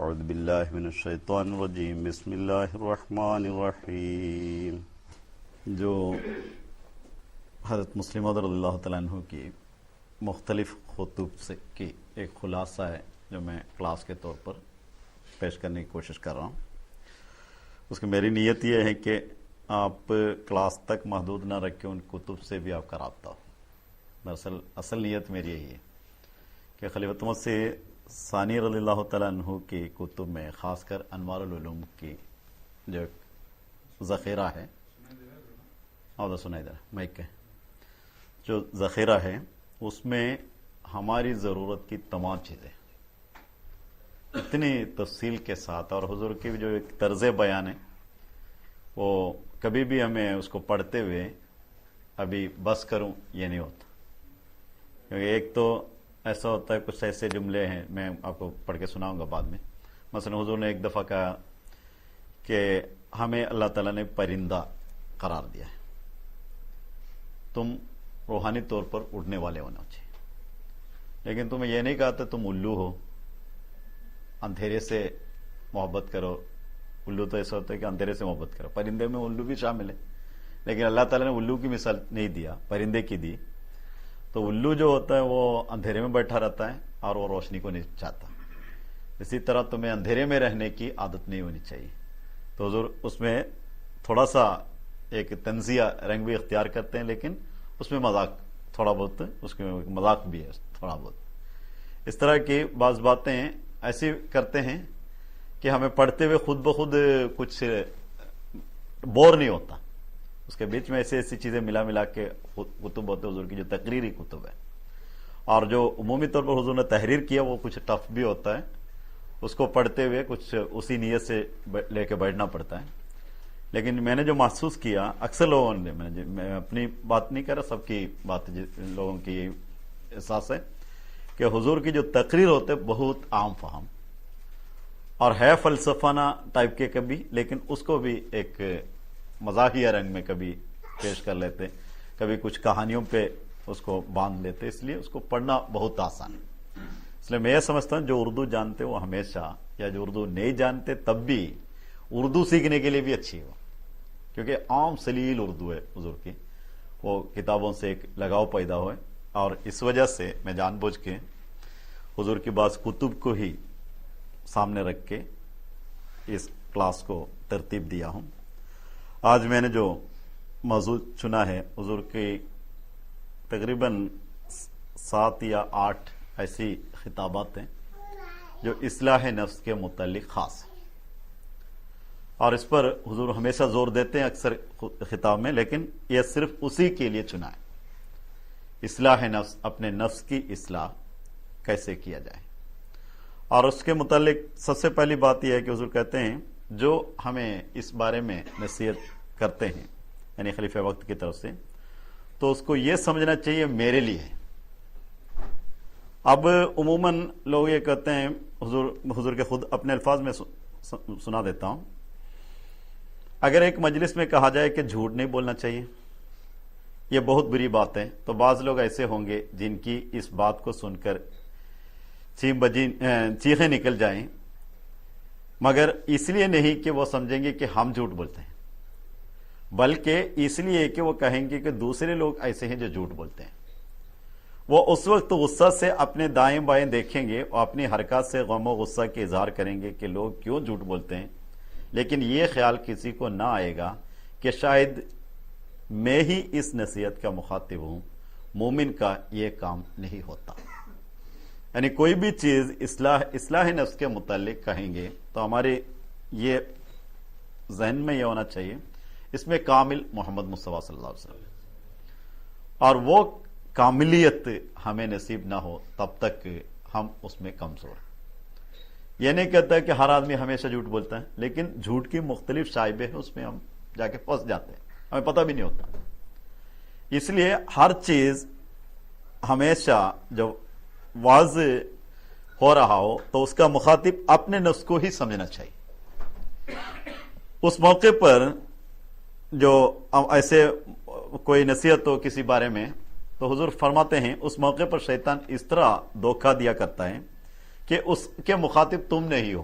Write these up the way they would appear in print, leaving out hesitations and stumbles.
اعوذ باللہ من الشیطان الرجیم بسم اللہ الرحمن الرحیم۔ جو حضرت مسلم رضی اللہ تعالیٰ عنہ کی مختلف خطوط سے کی ایک خلاصہ ہے جو میں کلاس کے طور پر پیش کرنے کی کوشش کر رہا ہوں۔ اس کی میری نیت یہ ہے کہ آپ کلاس تک محدود نہ رکھ کے ان کتب سے بھی آپ کا رابطہ ہو۔ دراصل اصل نیت میری یہی ہے کہ خلیفۃ مسیح ثانی رضی اللہ تعالیٰ عنہ کی کتب میں خاص کر انوار العلوم کی جو ذخیرہ ہے سنائی دے مائک کے جو ذخیرہ ہے اس میں ہماری ضرورت کی تمام چیزیں اتنی تفصیل کے ساتھ، اور حضور کی جو ایک طرز بیان ہے وہ کبھی بھی ہمیں اس کو پڑھتے ہوئے ابھی بس کروں یہ نہیں ہوتا، کیونکہ ایک تو ایسا ہوتا ہے کچھ ایسے جملے ہیں میں آپ کو پڑھ کے سناؤں گا بعد میں۔ مثلا حضور نے ایک دفعہ کہا کہ ہمیں اللہ تعالیٰ نے پرندہ قرار دیا ہے، تم روحانی طور پر اڑنے والے ہونا چاہیے، لیکن تمہیں یہ نہیں کہا تھا تم الو ہو، اندھیرے سے محبت کرو۔ الو تو ایسا ہوتا ہے کہ اندھیرے سے محبت کرو، پرندے میں الو بھی شامل ہے، لیکن اللہ تعالیٰ نے الو کی مثال نہیں دیا، پرندے کی دی۔ تو الو جو ہوتا ہے وہ اندھیرے میں بیٹھا رہتا ہے اور وہ روشنی کو نہیں چاہتا، اسی طرح تمہیں اندھیرے میں رہنے کی عادت نہیں ہونی چاہیے۔ تو حضور اس میں تھوڑا سا ایک تنزیہ رنگ بھی اختیار کرتے ہیں، لیکن اس میں مذاق تھوڑا بہت، اس کے مذاق بھی ہے تھوڑا بہت۔ اس طرح کی بعض باتیں ایسی کرتے ہیں کہ ہمیں پڑھتے ہوئے خود بخود کچھ بور نہیں ہوتا، اس کے بیچ میں ایسی چیزیں ملا کے کتب ہوتے حضور کی جو تقریری کتب ہے، اور جو عمومی طور پر حضور نے تحریر کیا وہ کچھ ٹف بھی ہوتا ہے، اس کو پڑھتے ہوئے کچھ اسی نیت سے لے کے بیٹھنا پڑتا ہے۔ لیکن میں نے جو محسوس کیا اکثر لوگوں نے، میں اپنی بات نہیں کر رہا، سب کی بات لوگوں کی احساس ہے کہ حضور کی جو تقریر ہوتے بہت عام فہم اور ہے فلسفانہ ٹائپ کے کبھی، لیکن اس کو بھی ایک مزاحیہ رنگ میں کبھی پیش کر لیتے، کبھی کچھ کہانیوں پہ اس کو باندھ لیتے، اس لیے اس کو پڑھنا بہت آسان ہے۔ اس لیے میں یہ سمجھتا ہوں جو اردو جانتے وہ ہمیشہ، یا جو اردو نہیں جانتے تب بھی اردو سیکھنے کے لیے بھی اچھی ہو، کیونکہ عام سلیل اردو ہے حضور کی، وہ کتابوں سے ایک لگاؤ پیدا ہوئے، اور اس وجہ سے میں جان بوجھ کے حضور کی بعض کتب کو ہی سامنے رکھ کے اس کلاس کو ترتیب دیا ہوں۔ آج میں نے جو موضوع چنا ہے حضور کی تقریباً 7 یا 8 ایسی خطابات ہیں جو اصلاح نفس کے متعلق خاص ہیں، اور اس پر حضور ہمیشہ زور دیتے ہیں اکثر خطاب میں، لیکن یہ صرف اسی کے لیے چنا ہے، اصلاح نفس، اپنے نفس کی اصلاح کیسے کیا جائے۔ اور اس کے متعلق سب سے پہلی بات یہ ہے کہ حضور کہتے ہیں جو ہمیں اس بارے میں نصیحت کرتے ہیں یعنی خلیفہ وقت کی طرف سے، تو اس کو یہ سمجھنا چاہیے میرے لیے ہے۔ اب عموماً لوگ یہ کہتے ہیں، حضور کے خود اپنے الفاظ میں سنا دیتا ہوں، اگر ایک مجلس میں کہا جائے کہ جھوٹ نہیں بولنا چاہیے، یہ بہت بری بات ہے، تو بعض لوگ ایسے ہوں گے جن کی اس بات کو سن کر چیخیں نکل جائیں، مگر اس لیے نہیں کہ وہ سمجھیں گے کہ ہم جھوٹ بولتے ہیں، بلکہ اس لیے کہ وہ کہیں گے کہ دوسرے لوگ ایسے ہیں جو جھوٹ بولتے ہیں۔ وہ اس وقت غصہ سے اپنے دائیں بائیں دیکھیں گے اور اپنی حرکات سے غم و غصہ کے اظہار کریں گے کہ لوگ کیوں جھوٹ بولتے ہیں، لیکن یہ خیال کسی کو نہ آئے گا کہ شاید میں ہی اس نصیحت کا مخاطب ہوں۔ مومن کا یہ کام نہیں ہوتا، یعنی کوئی بھی چیز اصلاح نفس کے متعلق کہیں گے تو ہمارے یہ ذہن میں یہ ہونا چاہیے اس میں کامل محمد مصطفیٰ صلی اللہ علیہ وسلم، اور وہ کاملیت ہمیں نصیب نہ ہو تب تک ہم اس میں کمزور ہیں۔ یہ نہیں کہتا کہ ہر آدمی ہمیشہ جھوٹ بولتا ہے، لیکن جھوٹ کی مختلف شائبے ہیں، اس میں ہم جا کے پھنس جاتے ہیں، ہمیں پتہ بھی نہیں ہوتا۔ اس لیے ہر چیز ہمیشہ جو واضح ہو رہا ہو تو اس کا مخاطب اپنے نفس کو ہی سمجھنا چاہیے۔ اس موقع پر جو ایسے کوئی نصیحت ہو کسی بارے میں تو حضور فرماتے ہیں اس موقع پر شیطان اس طرح دھوکہ دیا کرتا ہے کہ اس کے مخاطب تم نہیں ہو،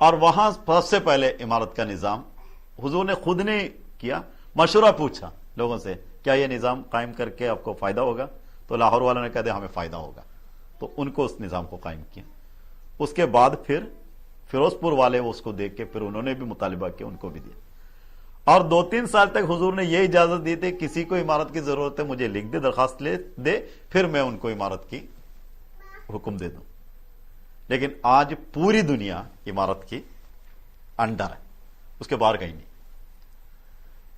اور وہاں سب سے پہلے عمارت کا نظام حضور نے خود نے کیا، مشورہ پوچھا لوگوں سے، کیا یہ نظام قائم کر کے آپ کو فائدہ ہوگا؟ تو لاہور والوں نے کہا دیا ہمیں فائدہ ہوگا، تو ان کو اس نظام کو قائم کیا۔ اس کے بعد پھر فیروز پور والے اس کو دیکھ کے پھر انہوں نے بھی مطالبہ کیا، ان کو بھی دیا، اور 2-3 سال تک حضور نے یہ اجازت دی تھی کسی کو عمارت کی ضرورت ہے مجھے لکھ دے، درخواست لے دے، پھر میں ان کو عمارت کی حکم دے دوں۔ لیکن آج پوری دنیا عمارت کی انڈر ہے، اس کے باہر کہیں نہیں۔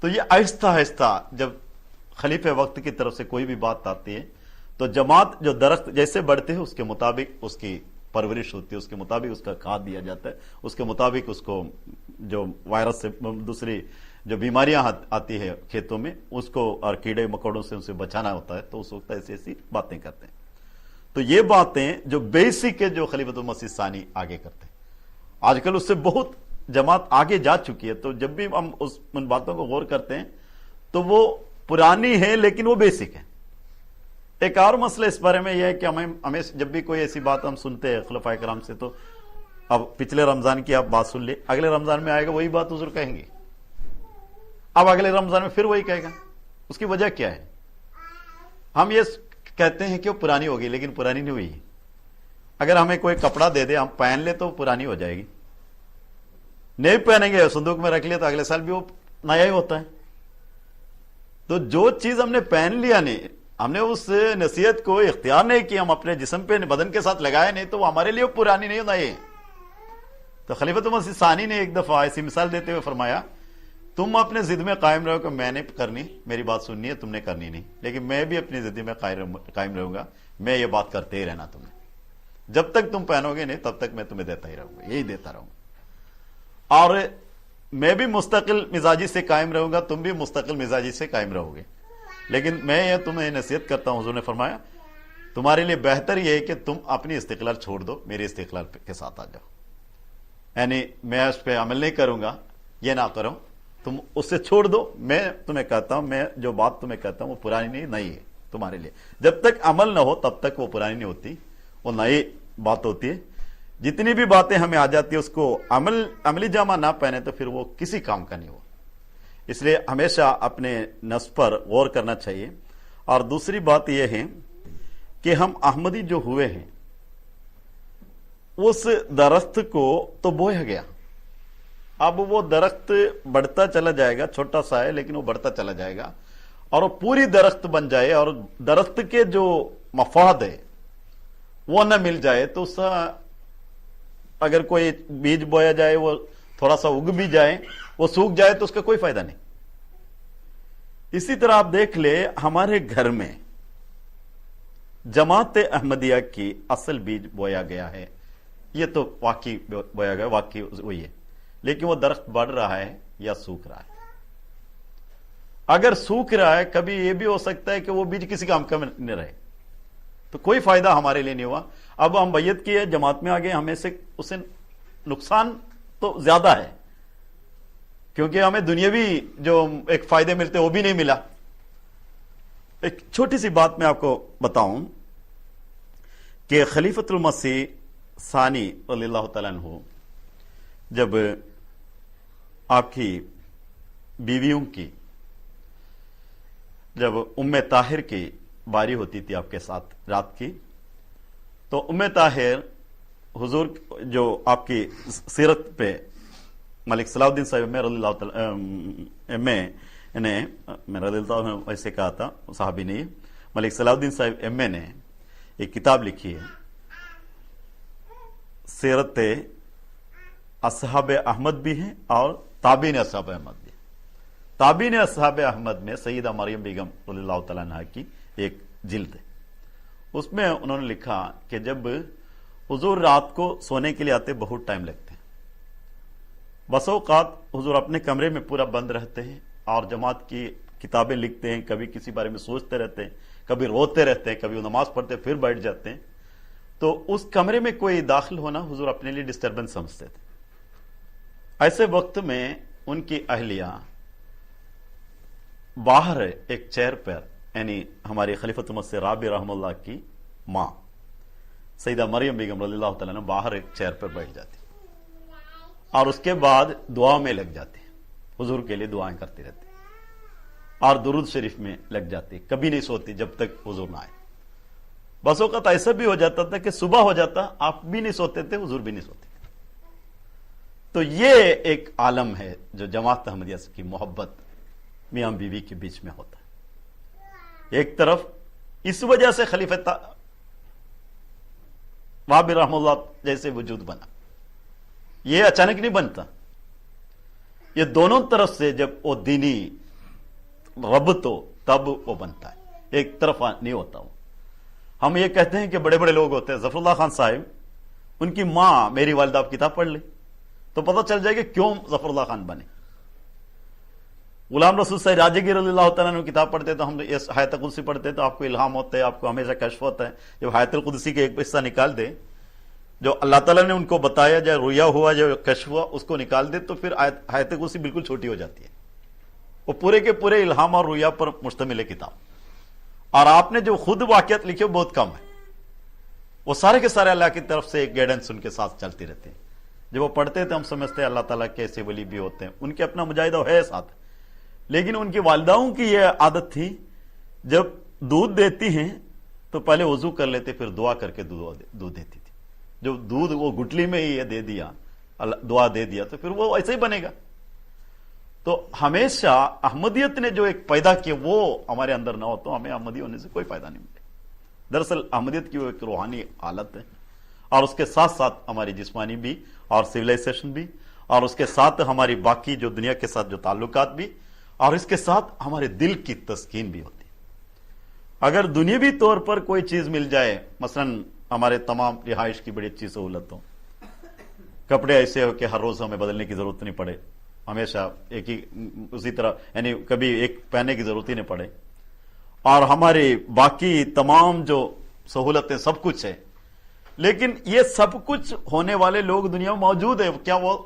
تو یہ آہستہ آہستہ جب خلیفہ وقت کی طرف سے کوئی بھی بات آتی ہے تو جماعت جو درخت جیسے بڑھتے ہیں اس کے مطابق اس کی پرورش ہوتی ہے، اس کے مطابق اس کا کھاد دیا جاتا ہے، اس کے مطابق اس کو جو وائرس سے دوسری جو بیماریاں آتی ہے کھیتوں میں اس کو اور کیڑے مکوڑوں سے اسے بچانا ہوتا ہے، تو اس وقت ایسی ایسی باتیں کرتے ہیں۔ تو یہ باتیں جو بیسک ہے جو خلیفۃ المسیح ثانی آگے کرتے ہیں، آج کل اس سے بہت جماعت آگے جا چکی ہے، تو جب بھی ہم ان باتوں کو غور کرتے ہیں تو وہ پرانی ہے لیکن وہ بیسک ہے۔ ایک اور مسئلہ اس بارے میں یہ ہے کہ ہمیں جب بھی کوئی ایسی بات ہم سنتے ہیں خلفائے کرام سے، تو اب پچھلے رمضان کی آپ بات سن لیں، اگلے رمضان میں آئے گا وہی بات حضور کہیں گے، اب اگلے رمضان میں پھر وہی کہے گا۔ اس کی وجہ کیا ہے؟ ہم یہ کہتے ہیں کہ وہ پرانی ہوگی لیکن پرانی نہیں ہوئی۔ اگر ہمیں کوئی کپڑا دے دے ہم پہن لے تو پرانی ہو جائے گی، نہیں پہنیں گے صندوق میں رکھ لیا تو اگلے سال بھی وہ نیا ہی ہوتا ہے۔ تو جو چیز ہم نے پہن لیا نہیں، ہم نے اس نصیحت کو اختیار نہیں کی، ہم اپنے جسم پہ بدن کے ساتھ لگائے نہیں، تو وہ ہمارے لیے پرانی نہیں ہوتا ہے۔ تو خلیفۃ المسیح ثانی نے ایک دفعہ ایسی مثال دیتے ہوئے فرمایا تم اپنے ضد میں قائم رہو کہ میں نے کرنی، میری بات سننی ہے، تم نے کرنی نہیں، لیکن میں بھی اپنی ضد میں قائم رہوں گا، میں یہ بات کرتے ہی رہنا تمہیں، جب تک تم پہنو گے نہیں تب تک میں تمہیں دیتا ہی رہوں گا، یہی دیتا رہوں گا، اور میں بھی مستقل مزاجی سے قائم رہوں گا، تم بھی مستقل مزاجی سے قائم رہو گے، لیکن میں یہ تمہیں نصیحت کرتا ہوں، حضور نے فرمایا تمہارے لیے بہتر یہ ہے کہ تم اپنی استقلال چھوڑ دو، میرے استقلال کے ساتھ آ جاؤ، یعنی میں اس پہ عمل نہیں کروں گا، یہ نہ کرو، تم اس سے چھوڑ دو، میں تمہیں کہتا ہوں، میں جو بات تمہیں کہتا ہوں وہ پرانی نہیں ہے تمہارے لیے، جب تک عمل نہ ہو تب تک وہ پرانی نہیں ہوتی، وہ نئی بات ہوتی ہے۔ جتنی بھی باتیں ہمیں آ جاتی ہیں اس کو عملی جامہ نہ پہنے تو پھر وہ کسی کام کا نہیں ہو، اس لیے ہمیشہ اپنے نفس پر غور کرنا چاہیے۔ اور دوسری بات یہ ہے کہ ہم احمدی جو ہوئے ہیں اس درخت کو تو بویا گیا، اب وہ درخت بڑھتا چلا جائے گا، چھوٹا سا ہے لیکن وہ بڑھتا چلا جائے گا، اور وہ پوری درخت بن جائے اور درخت کے جو مفاد ہے وہ نہ مل جائے تو اس اگر کوئی بیج بویا جائے وہ تھوڑا سا اگ بھی جائے، وہ سوکھ جائے تو اس کا کوئی فائدہ نہیں۔ اسی طرح آپ دیکھ لے ہمارے گھر میں جماعت احمدیہ کی اصل بیج بویا گیا ہے، یہ تو واقعی بویا گیا، واقعی وہی ہے، لیکن وہ درخت بڑھ رہا ہے یا سوکھ رہا ہے؟ اگر سوکھ رہا ہے کبھی یہ بھی ہو سکتا ہے کہ وہ بیج کسی کام کا نہیں رہے، تو کوئی فائدہ ہمارے لیے نہیں ہوا۔ اب ہم بیعت کیے، جماعت میں آگے، ہمیں سے اسے نقصان تو زیادہ ہے کیونکہ ہمیں دنیاوی جو ایک فائدے ملتے وہ بھی نہیں ملا۔ ایک چھوٹی سی بات میں آپ کو بتاؤں کہ خلیفۃ المسیح ثانی رضی اللہ تعالیٰ عنہ جب آپ کی بیویوں کی جب ام طاہر کی باری ہوتی تھی آپ کے ساتھ رات کی، تو ام طاہر حضور جو آپ کی سیرت پہ ملک صلاح الدین صاحب میں رضی اللہ تعالیٰ میں رضی اللہ عنہ ایسے کہا تھا، صحابی نے، ملک صلاح الدین صاحب ایم اے نے ایک کتاب لکھی ہے سیرت اصحاب احمد بھی ہیں اور تابعین اصحاب احمد بھی ہیں۔ تابعین اصحاب احمد میں سیدہ مریم بیگم رضی اللہ تعالیٰ عنہ کی ایک جلد ہے، اس میں انہوں نے لکھا کہ جب حضور رات کو سونے کے لیے آتے بہت ٹائم لگتے ہیں، بس اوقات حضور اپنے کمرے میں پورا بند رہتے ہیں اور جماعت کی کتابیں لکھتے ہیں، کبھی کسی بارے میں سوچتے رہتے ہیں، کبھی روتے رہتے ہیں، کبھی نماز پڑھتے پھر بیٹھ جاتے ہیں، تو اس کمرے میں کوئی داخل ہونا حضور اپنے لیے ڈسٹربنس سمجھتے تھے۔ ایسے وقت میں ان کی اہلیہ باہر ایک چیئر پر، یعنی ہماری خلیفۃ المسیح رابع رحمہ اللہ کی ماں سیدہ مریم بیگم رضی اللہ تعالیٰ عنہ باہر ایک چیئر پر بیٹھ جاتی، اور اس کے بعد دعا میں لگ جاتے ہیں، حضور کے لیے دعائیں کرتے رہتے ہیں اور درود شریف میں لگ جاتے ہیں، کبھی نہیں سوتی جب تک حضور نہ آئے۔ بس اوقات ایسا بھی ہو جاتا تھا کہ صبح ہو جاتا، آپ بھی نہیں سوتے تھے، حضور بھی نہیں سوتے۔ تو یہ ایک عالم ہے جو جماعت احمدیہ کی محبت میاں بیوی کے بیچ میں ہوتا ہے۔ ایک طرف اس وجہ سے خلیفہ وہابی رحمہ اللہ جیسے وجود بنا، یہ اچانک نہیں بنتا، یہ دونوں طرف سے جب وہ دینی ربط ہو تب وہ بنتا ہے، ایک طرف نہیں ہوتا وہ۔ ہم یہ کہتے ہیں کہ بڑے بڑے لوگ ہوتے ہیں، ظفر اللہ خان صاحب، ان کی ماں میری والدہ، آپ کتاب پڑھ لیں تو پتہ چل جائے کہ کیوں ظفر اللہ خان بنے۔ غلام رسول صاحب راجگیر رضی اللہ تعالیٰ نے کتاب پڑھتے تو ہم آیت قدسی پڑھتے تو آپ کو الہام ہوتا ہے، آپ کو ہمیشہ کشف ہوتا ہے۔ جب آیت القدسی کے ایک حصہ نکال دے جو اللہ تعالیٰ نے ان کو بتایا، جو رویا ہوا، جو کشف ہوا، اس کو نکال دے تو پھر آیت قدسی بالکل چھوٹی ہو جاتی ہے۔ وہ پورے کے پورے الہام اور رویا پر مشتمل ہے کتاب، اور آپ نے جو خود واقعات لکھے وہ بہت کم ہے، وہ سارے کے سارے اللہ کی طرف سے ایک گائیڈنس ان کے ساتھ چلتی رہتے ہیں۔ جب وہ پڑھتے تھے ہم سمجھتے ہیں اللہ تعالیٰ کے ایسے ولی بھی ہوتے ہیں، ان کے اپنا مجاہدہ ہے ساتھ، لیکن ان کی والداؤں کی یہ عادت تھی جب دودھ دیتی ہیں تو پہلے وضو کر لیتے، پھر دعا کر کے دودھ دیتی تھی۔ جو دودھ وہ گٹلی میں ہی دے دیا، دعا دے دیا تو پھر وہ ایسے ہی بنے گا۔ تو ہمیشہ احمدیت نے جو ایک پیدا کیا وہ ہمارے اندر نہ ہو تو ہمیں احمدی ہونے سے کوئی فائدہ نہیں ملے۔ دراصل احمدیت کی وہ ایک روحانی حالت ہے، اور اس کے ساتھ ساتھ ہماری جسمانی بھی اور سویلائزیشن بھی، اور اس کے ساتھ ہماری باقی جو دنیا کے ساتھ جو تعلقات بھی، اور اس کے ساتھ ہمارے دل کی تسکین بھی ہوتی ہے۔ اگر دنیاوی طور پر کوئی چیز مل جائے، مثلا ہمارے تمام رہائش کی بڑی اچھی سہولت ہو، کپڑے ایسے ہو کہ ہر روز ہمیں بدلنے کی ضرورت نہیں پڑے، ہمیشہ ایک ہی اسی طرح، یعنی کبھی ایک پہننے کی ضرورت ہی نہیں پڑے، اور ہماری باقی تمام جو سہولتیں سب کچھ ہے، لیکن یہ سب کچھ ہونے والے لوگ دنیا میں موجود ہیں، کیا وہ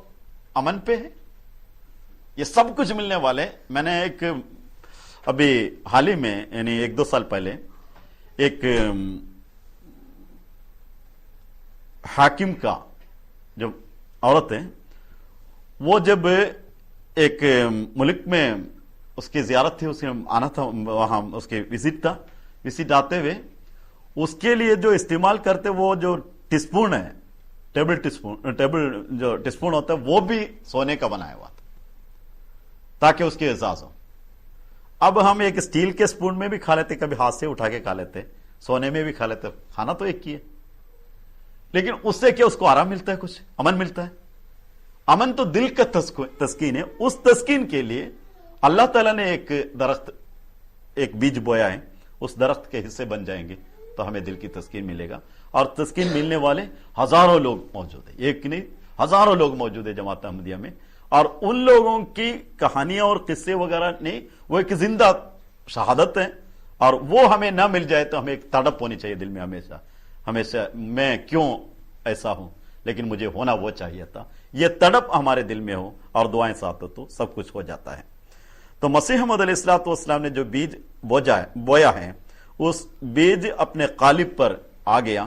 امن پہ ہے؟ یہ سب کچھ ملنے والے۔ میں نے ایک ابھی حال ہی میں، یعنی 1-2 سال پہلے، ایک حاکم کا جو عورت ہے، وہ جب ایک ملک میں اس کی زیارت تھی، اسے آنا تھا وہاں، اس کے وزٹ تھا، وزٹ آتے ہوئے اس کے لیے جو استعمال کرتے وہ جو ٹسپون ہے، ٹیبل جو ٹسپون ہوتا ہے وہ بھی سونے کا بنایا ہوا تھا تاکہ اس کی اعزاز ہو۔ اب ہم ایک اسٹیل کے سپون میں بھی کھا لیتے، کبھی ہاتھ سے اٹھا کے کھا لیتے، سونے میں بھی کھا لیتے، کھانا تو ایک ہی ہے، لیکن اس سے کیا اس کو آرام ملتا ہے، کچھ امن ملتا ہے؟ امن تو دل کا تسکین ہے۔ اس تسکین کے لیے اللہ تعالیٰ نے ایک درخت، ایک بیج بویا ہے، اس درخت کے حصے بن جائیں گے تو ہمیں دل کی تسکین ملے گا۔ اور تسکین ملنے والے ہزاروں لوگ موجود ہیں، ایک نہیں ہزاروں لوگ موجود ہیں جماعت احمدیہ میں، اور ان لوگوں کی کہانیاں اور قصے وغیرہ نہیں، وہ ایک زندہ شہادت ہے، اور وہ ہمیں نہ مل جائے تو ہمیں ایک تڑپ ہونی چاہیے دل میں ہمیشہ میں کیوں ایسا ہوں، لیکن مجھے ہونا وہ چاہیے تھا۔ یہ تڑپ ہمارے دل میں ہو اور دعائیں ساتھ ہو تو سب کچھ ہو جاتا ہے۔ تو مسیح موعود علیہ الصلوۃ والسلام نے جو بیج بویا ہے، اس بیج اپنے قالب پر آ گیا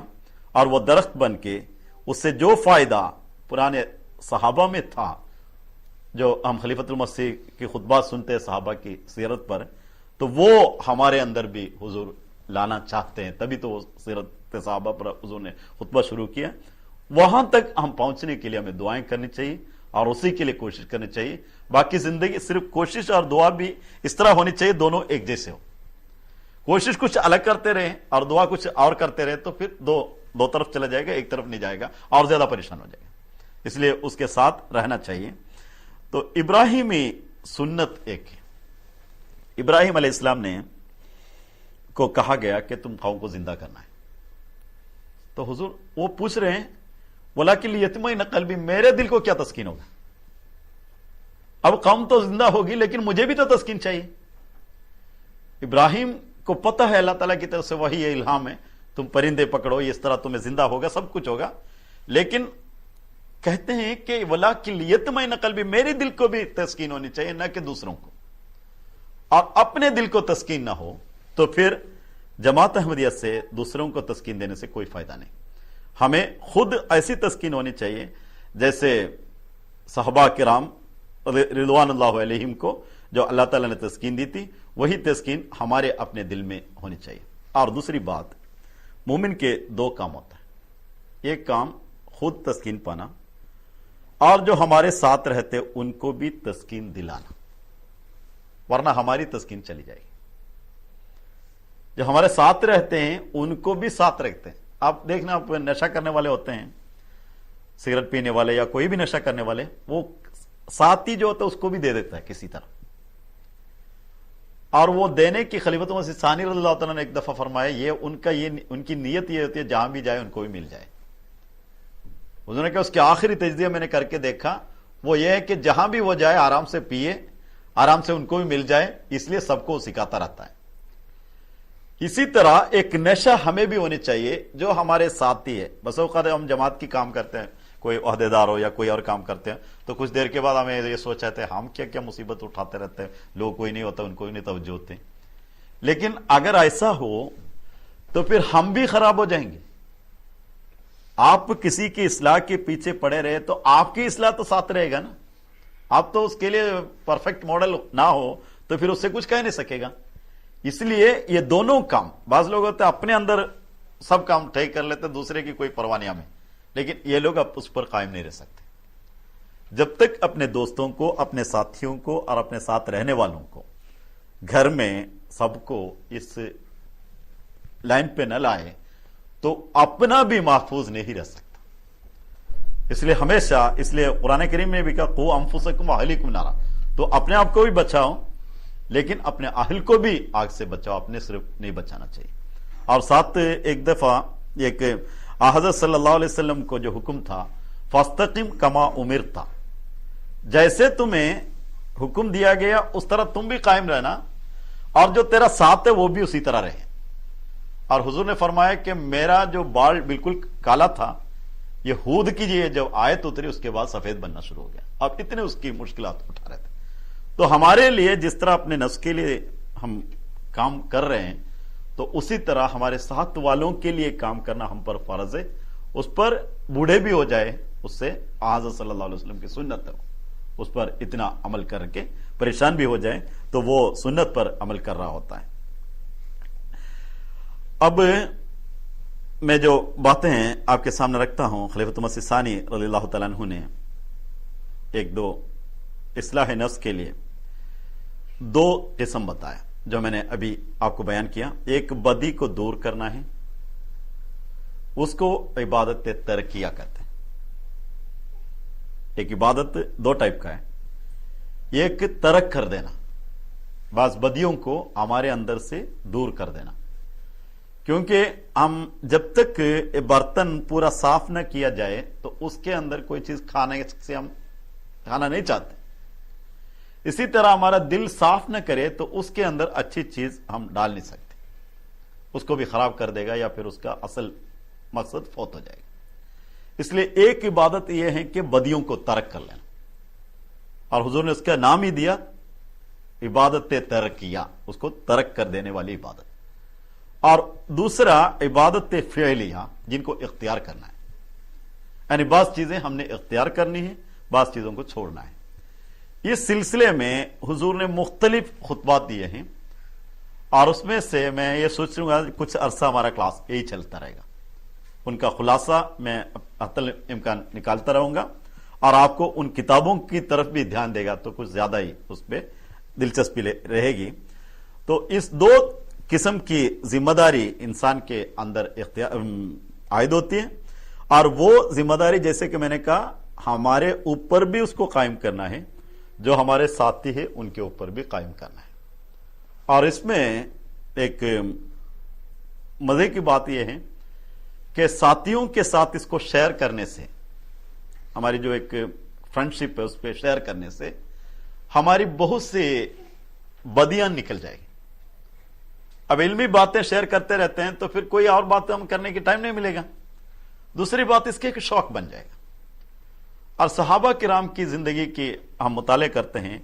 اور وہ درخت بن کے اس سے جو فائدہ پرانے صحابہ میں تھا، جو ہم خلیفۃ المسیح کی خطبات سنتے ہیں صحابہ کی سیرت پر، تو وہ ہمارے اندر بھی حضور لانا چاہتے ہیں، تبھی تو وہ سیرت صحابہ پر حضور نے خطبہ شروع کیا۔ وہاں تک ہم پہنچنے کے لیے ہمیں دعائیں کرنی چاہیے اور اسی کے لیے کوشش کرنی چاہیے۔ باقی زندگی صرف کوشش اور دعا بھی اس طرح ہونی چاہیے دونوں ایک جیسے ہو۔ کوشش کچھ الگ کرتے رہیں اور دعا کچھ اور کرتے رہے تو پھر دو طرف چلا جائے گا، ایک طرف نہیں جائے گا اور زیادہ پریشان ہو جائے گا، اس لیے اس کے ساتھ رہنا چاہیے۔ تو ابراہیمی سنت ایک ہے۔ ابراہیم علیہ السلام نے کو کہا گیا کہ تم قوم کو زندہ کرنا ہے، تو حضور وہ پوچھ رہے ہیں وَلَكِنْ لِيَطْمَئِنَّ قَلْبِي، میرے دل کو کیا تسکین ہوگا؟ اب قوم تو زندہ ہوگی لیکن مجھے بھی تو تسکین چاہیے۔ ابراہیم کو پتہ ہے اللہ تعالیٰ کی طرف سے وہی ہے، الہام ہے، تم پرندے پکڑو، اس طرح تمہیں زندہ ہوگا، سب کچھ ہوگا، لیکن کہتے ہیں کہ وَلَكِنْ لِيَطْمَئِنَّ قَلْبِي، میرے دل کو بھی تسکین ہونی چاہیے، نہ کہ دوسروں کو۔ اور اپنے دل کو تسکین نہ ہو تو پھر جماعت احمدیہ سے دوسروں کو تسکین دینے سے کوئی فائدہ نہیں۔ ہمیں خود ایسی تسکین ہونی چاہیے جیسے صحابہ کرام رضوان اللہ علیہم کو جو اللہ تعالیٰ نے تسکین دی تھی، وہی تسکین ہمارے اپنے دل میں ہونی چاہیے۔ اور دوسری بات، مومن کے دو کام ہوتا ہے، ایک کام خود تسکین پانا، اور جو ہمارے ساتھ رہتے ان کو بھی تسکین دلانا، ورنہ ہماری تسکین چلی جائے گی۔ جو ہمارے ساتھ رہتے ہیں ان کو بھی ساتھ رکھتے ہیں۔ آپ دیکھنا، آپ نشہ کرنے والے ہوتے ہیں، سگریٹ پینے والے یا کوئی بھی نشہ کرنے والے، وہ ساتھی جو ہوتا ہے اس کو بھی دے دیتا ہے کسی طرح، اور وہ دینے کی خلیفۃ مسیح ثانی رضی اللہ تعالیٰ نے ایک دفعہ فرمایا، یہ ان کی نیت یہ ہوتی ہے جہاں بھی جائے ان کو بھی مل جائے۔ انہوں نے کہا اس کے آخری تجزیہ میں نے کر کے دیکھا، وہ یہ ہے کہ جہاں بھی وہ جائے آرام سے پیے، آرام سے ان کو بھی مل جائے، اس لیے سب کو سکھاتا رہتا ہے۔ اسی طرح ایک نشہ ہمیں بھی ہونی چاہیے جو ہمارے ساتھی ہے۔ بس اوقات ہم جماعت کی کام کرتے ہیں، کوئی عہدے دار ہو یا کوئی اور کام کرتے ہیں، تو کچھ دیر کے بعد ہمیں یہ سوچ آتے ہیں ہم کیا کیا مصیبت اٹھاتے رہتے ہیں، لوگ کوئی نہیں ہوتا، ان کو بھی نہیں توجہ ہوتے۔ لیکن اگر ایسا ہو تو پھر ہم بھی خراب ہو جائیں گے۔ آپ کسی کی اصلاح کے پیچھے پڑے رہے تو آپ کی اصلاح تو ساتھ رہے گا نا۔ آپ تو اس کے لیے پرفیکٹ ماڈل نہ ہو تو پھر اس سے کچھ کہہ نہیں سکے گا۔ اس لیے یہ دونوں کام، بعض لوگ ہوتے ہیں اپنے اندر سب کام طے کر لیتے، دوسرے کی کوئی پرواہ نہیں ہمیں، لیکن یہ لوگ اب اس پر قائم نہیں رہ سکتے۔ جب تک اپنے دوستوں کو، اپنے ساتھیوں کو اور اپنے ساتھ رہنے والوں کو، گھر میں سب کو اس لائن پہ نہ لائے تو اپنا بھی محفوظ نہیں رہ سکتا۔ اس لیے ہمیشہ، اس لیے قرآن کریم میں بھی کہا قو انفسکم واہلیکم نارا، تو اپنے آپ کو بھی بچاؤ لیکن اپنے اہل کو بھی آگ سے بچاؤ، اپنے صرف نہیں بچانا چاہیے۔ اور ساتھ ایک دفعہ ایک حضرت صلی اللہ علیہ وسلم کو جو حکم تھا فاستقم کما امرتا، جیسے تمہیں حکم دیا گیا اس طرح تم بھی قائم رہنا، اور جو تیرا ساتھ ہے وہ بھی اسی طرح رہے۔ اور حضور نے فرمایا کہ میرا جو بال بالکل کالا تھا، یہ ہود کی جب آیت اتری اس کے بعد سفید بننا شروع ہو گیا۔ اب اتنے اس کی مشکلات اٹھا رہے تھے۔ تو ہمارے لیے جس طرح اپنے نفس کے لیے ہم کام کر رہے ہیں، تو اسی طرح ہمارے ساتھ والوں کے لیے کام کرنا ہم پر فرض ہے۔ اس پر بوڑھے بھی ہو جائے، اس سے حضرت صلی اللہ علیہ وسلم کی سنت ہے، اس پر اتنا عمل کر کے پریشان بھی ہو جائے تو وہ سنت پر عمل کر رہا ہوتا ہے۔ اب میں جو باتیں ہیں آپ کے سامنے رکھتا ہوں، خلیفۃ مسیح ثانی رضی اللہ تعالیٰ عنہ نے ایک دو اصلاح نفس کے لیے دو قسم بتایا جو میں نے ابھی آپ کو بیان کیا۔ ایک بدی کو دور کرنا ہے، اس کو عبادت ترکیہ کہتے ہیں۔ ایک عبادت دو ٹائپ کا ہے، ایک ترک کر دینا، بعض بدیوں کو ہمارے اندر سے دور کر دینا، کیونکہ ہم جب تک برتن پورا صاف نہ کیا جائے تو اس کے اندر کوئی چیز کھانے سے ہم کھانا نہیں چاہتے۔ اسی طرح ہمارا دل صاف نہ کرے تو اس کے اندر اچھی چیز ہم ڈال نہیں سکتے، اس کو بھی خراب کر دے گا یا پھر اس کا اصل مقصد فوت ہو جائے گا۔ اس لیے ایک عبادت یہ ہے کہ بدیوں کو ترک کر لینا، اور حضور نے اس کا نام ہی دیا عبادت ترکیہ، اس کو ترک کر دینے والی عبادت۔ اور دوسرا عبادت فعلیہ، جن کو اختیار کرنا ہے، یعنی بعض چیزیں ہم نے اختیار کرنی ہے، بعض چیزوں کو چھوڑنا ہے۔ اس سلسلے میں حضور نے مختلف خطبات دیے ہیں، اور اس میں سے میں یہ سوچ رہا ہوں کچھ عرصہ ہمارا کلاس یہی چلتا رہے گا، ان کا خلاصہ میں حتی امکان نکالتا رہوں گا، اور آپ کو ان کتابوں کی طرف بھی دھیان دے گا تو کچھ زیادہ ہی اس پہ دلچسپی رہے گی۔ تو اس دو قسم کی ذمہ داری انسان کے اندر عائد ہوتی ہے، اور وہ ذمہ داری جیسے کہ میں نے کہا ہمارے اوپر بھی اس کو قائم کرنا ہے، جو ہمارے ساتھی ہیں ان کے اوپر بھی قائم کرنا ہے۔ اور اس میں ایک مزے کی بات یہ ہے کہ ساتھیوں کے ساتھ اس کو شیئر کرنے سے، ہماری جو ایک فرینڈشپ ہے اس پہ شیئر کرنے سے ہماری بہت سی بدیاں نکل جائے گی۔ اب علمی باتیں شیئر کرتے رہتے ہیں تو پھر کوئی اور باتیں ہم کرنے کی ٹائم نہیں ملے گا۔ دوسری بات اس کے ایک شوق بن جائے گا۔ اور صحابہ کرام کی زندگی کی ہم مطالعے کرتے ہیں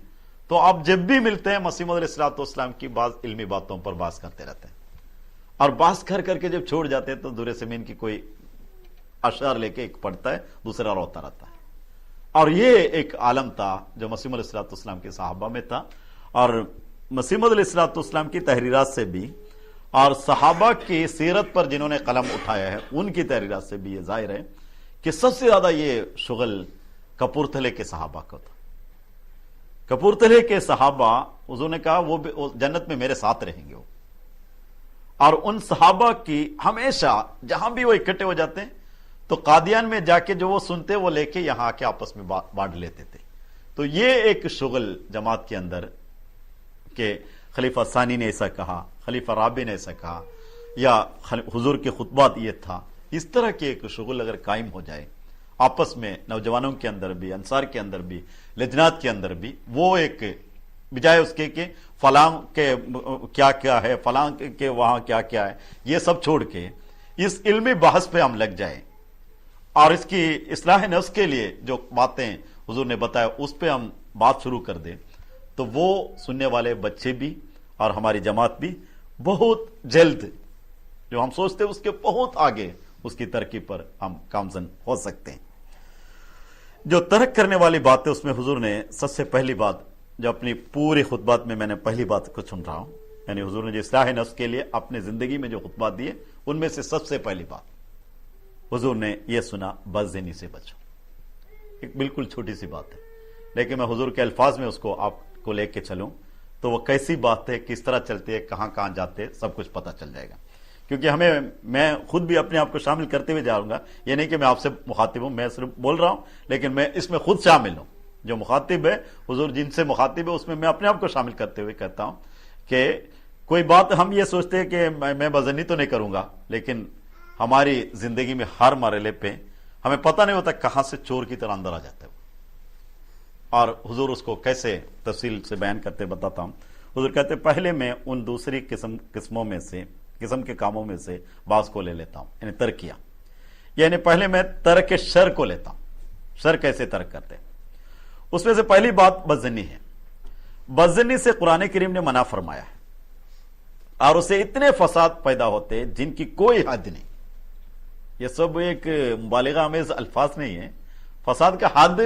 تو آپ جب بھی ملتے ہیں مسیح موعود علیہ الصلوۃ والسلام کی بعض علمی باتوں پر بحث کرتے رہتے ہیں، اور بحث کر کے جب چھوڑ جاتے ہیں تو دور زمین کی کوئی اشعار لے کے ایک پڑھتا ہے، دوسرا روتا رہتا ہے۔ اور یہ ایک عالم تھا جو مسیح علیہ الصلوۃ والسلام کے صحابہ میں تھا، اور مسیح علیہ الصلوۃ والسلام کی تحریرات سے بھی اور صحابہ کی سیرت پر جنہوں نے قلم اٹھایا ہے ان کی تحریرات سے بھی یہ ظاہر ہے کہ سب سے زیادہ یہ شغل کپورتھلے کے صحابہ کا تھا۔ کپورتھلے کے صحابہ، حضور نے کہا وہ جنت میں میرے ساتھ رہیں گے، اور ان صحابہ کی ہمیشہ جہاں بھی وہ اکٹھے ہو جاتے ہیں تو قادیان میں جا کے جو وہ سنتے وہ لے کے یہاں آ کے آپس میں بانٹ لیتے تھے۔ تو یہ ایک شغل جماعت کے اندر کہ خلیفہ ثانی نے ایسا کہا، خلیفہ رابع نے ایسا کہا، یا حضور کے خطبات یہ تھا، اس طرح کے ایک شغل اگر قائم ہو جائے آپس میں، نوجوانوں کے اندر بھی، انصار کے اندر بھی، لجنات کے اندر بھی، وہ ایک بجائے اس کے کہ فلاں کے کیا کیا ہے، فلاں کے وہاں کیا کیا ہے، یہ سب چھوڑ کے اس علمی بحث پہ ہم لگ جائیں اور اس کی اصلاح نفس کے لیے جو باتیں حضور نے بتایا اس پہ ہم بات شروع کر دیں، تو وہ سننے والے بچے بھی اور ہماری جماعت بھی بہت جلد جو ہم سوچتے ہیں اس کے بہت آگے اس کی ترقی پر ہم گامزن ہو سکتے ہیں۔ جو ترک کرنے والی بات ہے اس میں حضور نے سب سے پہلی بات جو اپنی پوری خطبات میں نے پہلی بات کو چن رہا ہوں، یعنی حضور نے جو اصلاح نفس کے لیے اپنے زندگی میں جو خطبات دیے ان میں سے سب سے پہلی بات حضور نے یہ سنا، بدزنی سے بچو۔ ایک بالکل چھوٹی سی بات ہے، لیکن میں حضور کے الفاظ میں اس کو آپ کو لے کے چلوں تو وہ کیسی بات ہے، کس طرح چلتی ہے، کہاں کہاں جاتے، سب کچھ پتہ چل جائے گا۔ کیونکہ میں خود بھی اپنے آپ کو شامل کرتے ہوئے جاؤں گا، یہ نہیں کہ میں آپ سے مخاطب ہوں، میں صرف بول رہا ہوں، لیکن میں اس میں خود شامل ہوں۔ جو مخاطب ہے حضور جن سے مخاطب ہے اس میں اپنے آپ کو شامل کرتے ہوئے کہتا ہوں کہ کوئی بات ہم یہ سوچتے ہیں کہ میں بدزنی تو نہیں کروں گا، لیکن ہماری زندگی میں ہر مرحلے پہ ہمیں پتہ نہیں ہوتا کہاں سے چور کی طرح اندر آ جاتا ہے، اور حضور اس کو کیسے تفصیل سے بیان کرتے بتاتا ہوں۔ حضور کہتے پہلے میں ان دوسری قسم کے کاموں میں سے بعض کو لے لیتا ہوں، یعنی ترک کیا، یعنی پہلے میں ترک شر کو لیتا ہوں۔ شر کیسے ترک کرتے ہیں؟ اس میں سے پہلی بات بدزنی ہے۔ بدزنی سے قرآن کریم نے منع فرمایا ہے، اور اسے اتنے فساد پیدا ہوتے جن کی کوئی حد نہیں۔ یہ سب ایک مبالغہ آمیز الفاظ نہیں ہے، فساد کا حد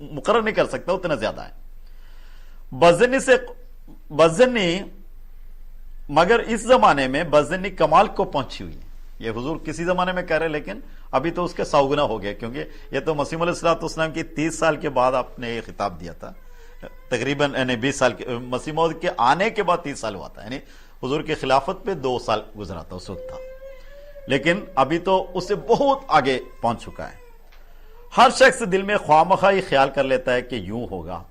مقرر نہیں کر سکتا، اتنا زیادہ ہے۔ بدزنی مگر اس زمانے میں بدزنی کمال کو پہنچی ہوئی ہے۔ یہ حضور کسی زمانے میں کہہ رہے، لیکن ابھی تو اس کے 100 گنا ہو گیا، کیونکہ یہ تو مسیح علیہ الصلوۃ والسلام کی 30 سال کے بعد آپ نے یہ خطاب دیا تھا، تقریباً یعنی 20 سال کے مسیح موعود کے آنے کے بعد 30 سال ہوا تھا، یعنی حضور کی خلافت پہ 2 سال گزرا تھا اس وقت تھا، لیکن ابھی تو اس سے بہت آگے پہنچ چکا ہے۔ ہر شخص دل میں خواہ خیال کر لیتا ہے کہ یوں ہوگا۔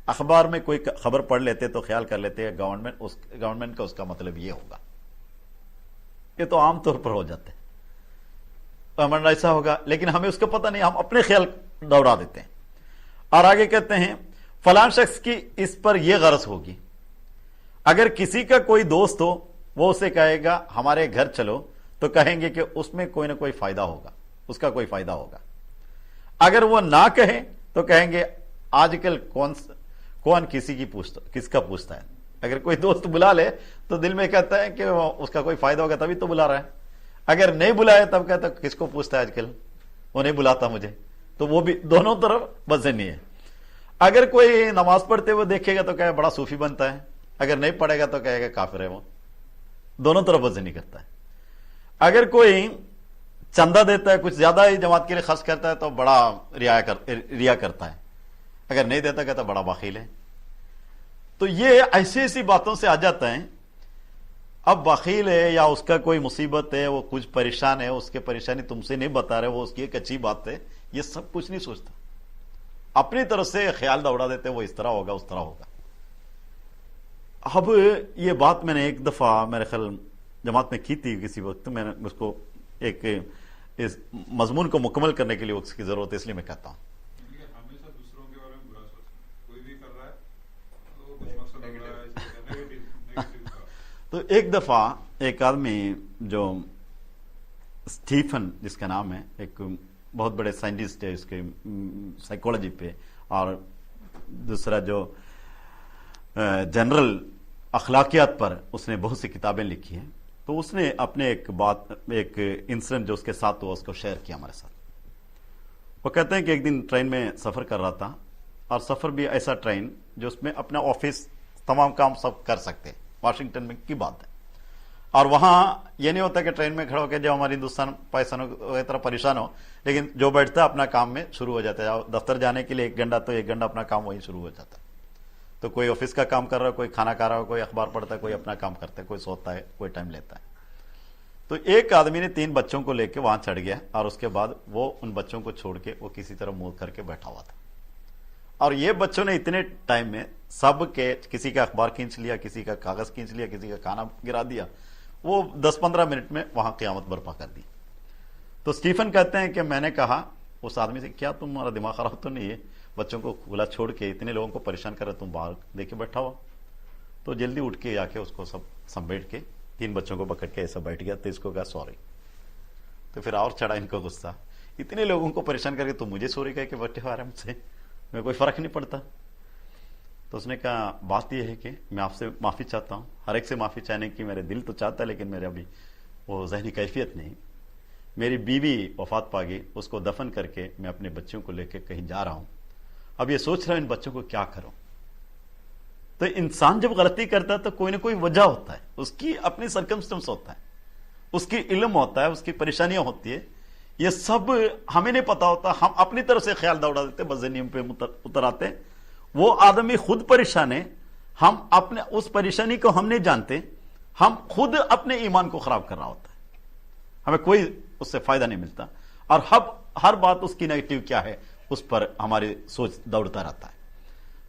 اخبار میں کوئی خبر پڑھ لیتے تو خیال کر لیتے ہیں گورنمنٹ کا اس کا مطلب یہ ہوگا، یہ تو عام طور پر ہو جاتے ہیں، ایسا ہوگا، لیکن ہمیں اس کا پتہ نہیں، ہم اپنے خیال دوڑا دیتے ہیں۔ اور آگے کہتے ہیں فلاں شخص کی اس پر یہ غرض ہوگی۔ اگر کسی کا کوئی دوست ہو وہ اسے کہے گا ہمارے گھر چلو، تو کہیں گے کہ اس میں کوئی نہ کوئی فائدہ ہوگا، اس کا کوئی فائدہ ہوگا۔ اگر وہ نہ کہے تو کہیں گے آج کل کون کس کا پوچھتا ہے۔ اگر کوئی دوست بلا لے تو دل میں کہتا ہے کہ اس کا کوئی فائدہ ہوگا تبھی تو بلا رہا ہے، اگر نہیں بلائے تب کہتا کس کو پوچھتا ہے آج کل، وہ نہیں بلاتا مجھے، تو وہ بھی دونوں طرف بدزنی ہے۔ اگر کوئی نماز پڑھتے ہوئے دیکھے گا تو کہے بڑا صوفی بنتا ہے، اگر نہیں پڑھے گا تو کہے گا کافر ہے، وہ دونوں طرف بدزنی کرتا ہے۔ اگر کوئی چندہ دیتا ہے، کچھ زیادہ ہی جماعت کے لیے خرچ کرتا ہے تو بڑا ریا کرتا ہے، اگر نہیں دیتا کہتا بڑا بخیل ہے۔ تو یہ ایسی ایسی باتوں سے آ جاتا ہے۔ اب بخیل ہے یا اس کا کوئی مصیبت ہے، وہ کچھ پریشان ہے، اس کی پریشانی تم سے نہیں بتا رہے، وہ اس کی ایک اچھی بات ہے، یہ سب کچھ نہیں سوچتا، اپنی طرف سے خیال دوڑا دیتے وہ اس طرح ہوگا اس طرح ہوگا۔ اب یہ بات میں نے ایک دفعہ میرے خیال جماعت میں کی تھی کسی وقت، میں نے اس کو ایک اس مضمون کو مکمل کرنے کے لیے وقت کی ضرورت ہے، اس لیے میں کہتا ہوں۔ تو ایک دفعہ ایک آدمی جو اسٹیفن جس کا نام ہے، ایک بہت بڑے سائنٹسٹ ہے اس کے سائیکولوجی پہ، اور دوسرا جو جنرل اخلاقیات پر اس نے بہت سی کتابیں لکھی ہیں، تو اس نے اپنے ایک انسیڈنٹ جو اس کے ساتھ ہوا اس کو شیئر کیا ہمارے ساتھ۔ وہ کہتے ہیں کہ ایک دن ٹرین میں سفر کر رہا تھا، اور سفر بھی ایسا ٹرین جو اس میں اپنا آفس تمام کام سب کر سکتے، واشنگٹن میں کی بات ہے، اور وہاں یہ نہیں ہوتا کہ ٹرین میں کھڑا ہو کے جو ہمارے ہندوستان پاکستان کی طرح پریشان ہو، لیکن جو بیٹھتا ہے اپنا کام میں شروع ہو جاتا ہے، دفتر جانے کے لیے 1 گھنٹہ تو 1 گھنٹہ اپنا کام وہیں شروع ہو جاتا ہے، تو کوئی آفس کا کام کر رہا ہے، کوئی کھانا کھا رہا ہے، کوئی اخبار پڑھتا ہے، کوئی اپنا کام کرتا ہے، کوئی سوتا ہے، کوئی ٹائم لیتا ہے۔ تو ایک آدمی نے 3 بچوں کو لے کے وہاں چڑھ گیا، اور اس کے بعد وہ ان بچوں کو چھوڑ کے وہ کسی طرح منہ کر کے بیٹھا ہوا تھا، اور یہ بچوں نے اتنے ٹائم میں سب کے کسی کا اخبار کھینچ لیا، کسی کا کاغذ کھینچ لیا، کسی کا کھانا گرا دیا، وہ 10-15 منٹ میں وہاں قیامت برپا کر دی۔ تو اسٹیفن کہتے ہیں کہ میں نے کہا اس آدمی سے، کیا تمہارا دماغ خراب تو نہیں ہے؟ بچوں کو کھلا چھوڑ کے اتنے لوگوں کو پریشان کر رہے، تم باہر دے کے بیٹھا ہوا۔ تو جلدی اٹھ کے آ کے اس کو سب سمیٹ کے 3 بچوں کو پکڑ کے ایسا بیٹھ گیا، تو اس کو کہا سوری۔ تو پھر اور چڑھا ان کو غصہ، اتنے لوگوں کو پریشان کر کے تم مجھے سوری کہہ کے بیٹھے ہو آرام سے، میں کوئی فرق نہیں پڑتا۔ تو اس نے کہا بات یہ ہے کہ میں آپ سے معافی چاہتا ہوں، ہر ایک سے معافی چاہنے کی میرے دل تو چاہتا ہے، لیکن میرے ابھی وہ ذہنی کیفیت نہیں۔ میری بیوی وفات پا گئی، اس کو دفن کر کے میں اپنے بچوں کو لے کے کہیں جا رہا ہوں، اب یہ سوچ رہا ہوں ان بچوں کو کیا کروں۔ تو انسان جب غلطی کرتا ہے تو کوئی نہ کوئی وجہ ہوتا ہے، اس کی اپنی سرکمسٹنس ہوتا ہے، اس کی علم ہوتا ہے، اس کی پریشانیاں ہوتی ہے، یہ سب ہمیں نہیں پتا ہوتا، ہم اپنی طرف سے خیال دوڑا دیتے، بزنیم پہ اتر آتے۔ وہ آدمی خود پریشان ہے، ہم اپنے اس پریشانی کو ہم نہیں جانتے، ہم خود اپنے ایمان کو خراب کر رہا ہوتا ہے، ہمیں کوئی اس سے فائدہ نہیں ملتا، اور ہر بات اس کی نیگیٹو کیا ہے اس پر ہماری سوچ دوڑتا رہتا ہے۔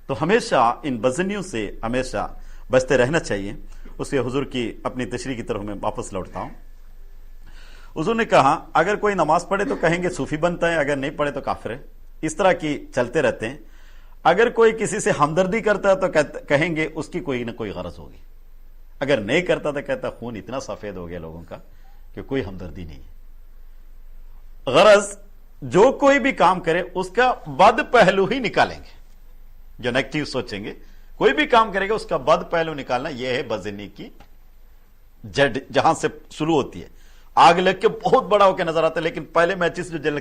تو ہمیشہ ان بزنیوں سے ہمیشہ بچتے رہنا چاہیے۔ اس کے حضور کی اپنی تشریح کی طرف میں واپس لوٹتا ہوں۔ حضور نے کہا اگر کوئی نماز پڑھے تو کہیں گے صوفی بنتا ہے، اگر نہیں پڑھے تو کافر ہے، اس طرح کی چلتے رہتے ہیں۔ اگر کوئی کسی سے ہمدردی کرتا ہے تو کہیں گے اس کی کوئی نہ کوئی غرض ہوگی، اگر نہیں کرتا تو کہتا خون اتنا سفید ہو گیا لوگوں کا کہ کوئی ہمدردی نہیں ہے۔ غرض جو کوئی بھی کام کرے اس کا بد پہلو ہی نکالیں گے، جو نیگیٹو سوچیں گے، کوئی بھی کام کرے گا اس کا بد پہلو نکالنا، یہ ہے بدزنی کی جڑ، جہاں سے شروع ہوتی ہے۔ آگ لگ کے بہت بڑا ہو کے نظر آتا ہے، لیکن پہلے میچز جو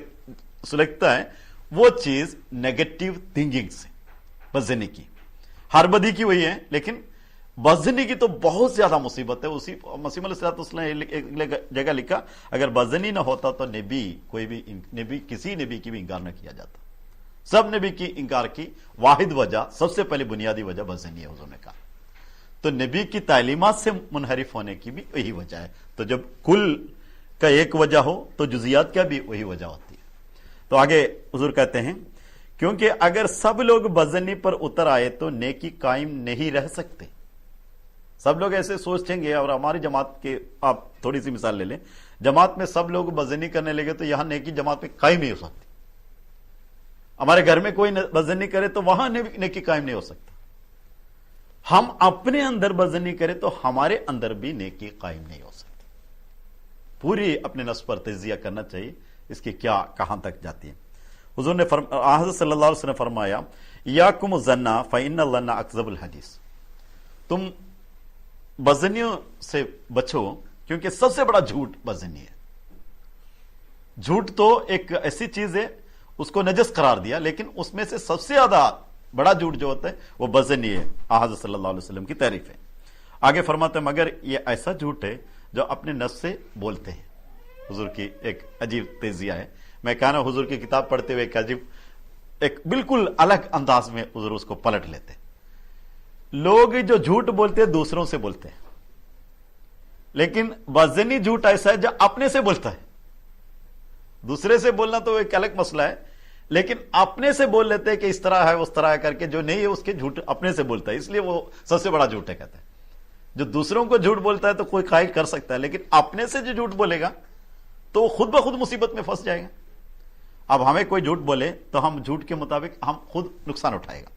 سلگتا ہے وہ چیز نیگیٹو تھنکنگ سے، بدزنی کی، ہر بدی کی وہی ہے، لیکن بدزنی کی تو بہت زیادہ مصیبت ہے۔ اسی مسیح علیہ الصلوۃ والسلام نے ایک جگہ لکھا اگر بدزنی نہ ہوتا تو کسی نبی کی بھی انکار نہ کیا جاتا، سب نبی کی انکار کی واحد وجہ، سب سے پہلے بنیادی وجہ بدزنی ہے، حضور نے کہا۔ تو نبی کی تعلیمات سے منحرف ہونے کی بھی یہی وجہ ہے۔ تو جب کل کا ایک وجہ ہو تو جزیات کا بھی وہی وجہ ہوتی ہے۔ تو آگے حضور کہتے ہیں کیونکہ اگر سب لوگ بدزنی پر اتر آئے تو نیکی قائم نہیں رہ سکتے۔ سب لوگ ایسے سوچیں گے، اور ہماری جماعت کے آپ تھوڑی سی مثال لے لیں، جماعت میں سب لوگ بدزنی کرنے لگے تو یہاں نیکی جماعت میں قائم نہیں ہو سکتی۔ ہمارے گھر میں کوئی بدزنی کرے تو وہاں نیکی قائم نہیں ہو سکتا۔ ہم اپنے اندر بدزنی کرے تو ہمارے اندر بھی نیکی قائم نہیں ہو سکتی۔ پوری اپنے نفس پر تجزیہ کرنا چاہیے، اس کی کیا کہاں تک جاتی ہے۔ حضور نے حضرت صلی اللہ علیہ وسلم نے فرمایا یاکم الظن فإن الظن اکذب الحدیث، تم بدزنیوں سے بچو کیونکہ سب سے بڑا جھوٹ بدزنی ہے۔ جھوٹ تو ایک ایسی چیز ہے، اس کو نجس قرار دیا، لیکن اس میں سے سب سے زیادہ بڑا جھوٹ جو ہوتا ہے وہ بدزنی ہے۔ حضرت صلی اللہ علیہ وسلم کی تعریف ہے۔ آگے فرماتے ہیں مگر یہ ایسا جھوٹ ہے جو اپنے نفس سے بولتے ہیں۔ حضور کی ایک عجیب تجزیہ ہے، میں کہنا حضور کی کتاب پڑھتے ہوئے ایک بالکل الگ انداز میں حضور اس کو پلٹ لیتے۔ لوگ جو جھوٹ بولتے ہیں دوسروں سے بولتے ہیں، لیکن بدزنی جھوٹ ایسا ہے جو اپنے سے بولتا ہے۔ دوسرے سے بولنا تو ایک الگ مسئلہ ہے، لیکن اپنے سے بول لیتے ہیں کہ اس طرح ہے اس طرح ہے کر کے، جو نہیں ہے اس کے جھوٹ اپنے سے بولتا ہے، اس لیے وہ سب سے بڑا جھوٹ ہے کہتے ہیں۔ جو دوسروں کو جھوٹ بولتا ہے تو کوئی قائل کر سکتا ہے، لیکن اپنے سے جو جھوٹ بولے گا تو وہ خود بخود مصیبت میں پھنس جائے گا۔ اب ہمیں کوئی جھوٹ بولے تو ہم جھوٹ کے مطابق ہم خود نقصان اٹھائے گا،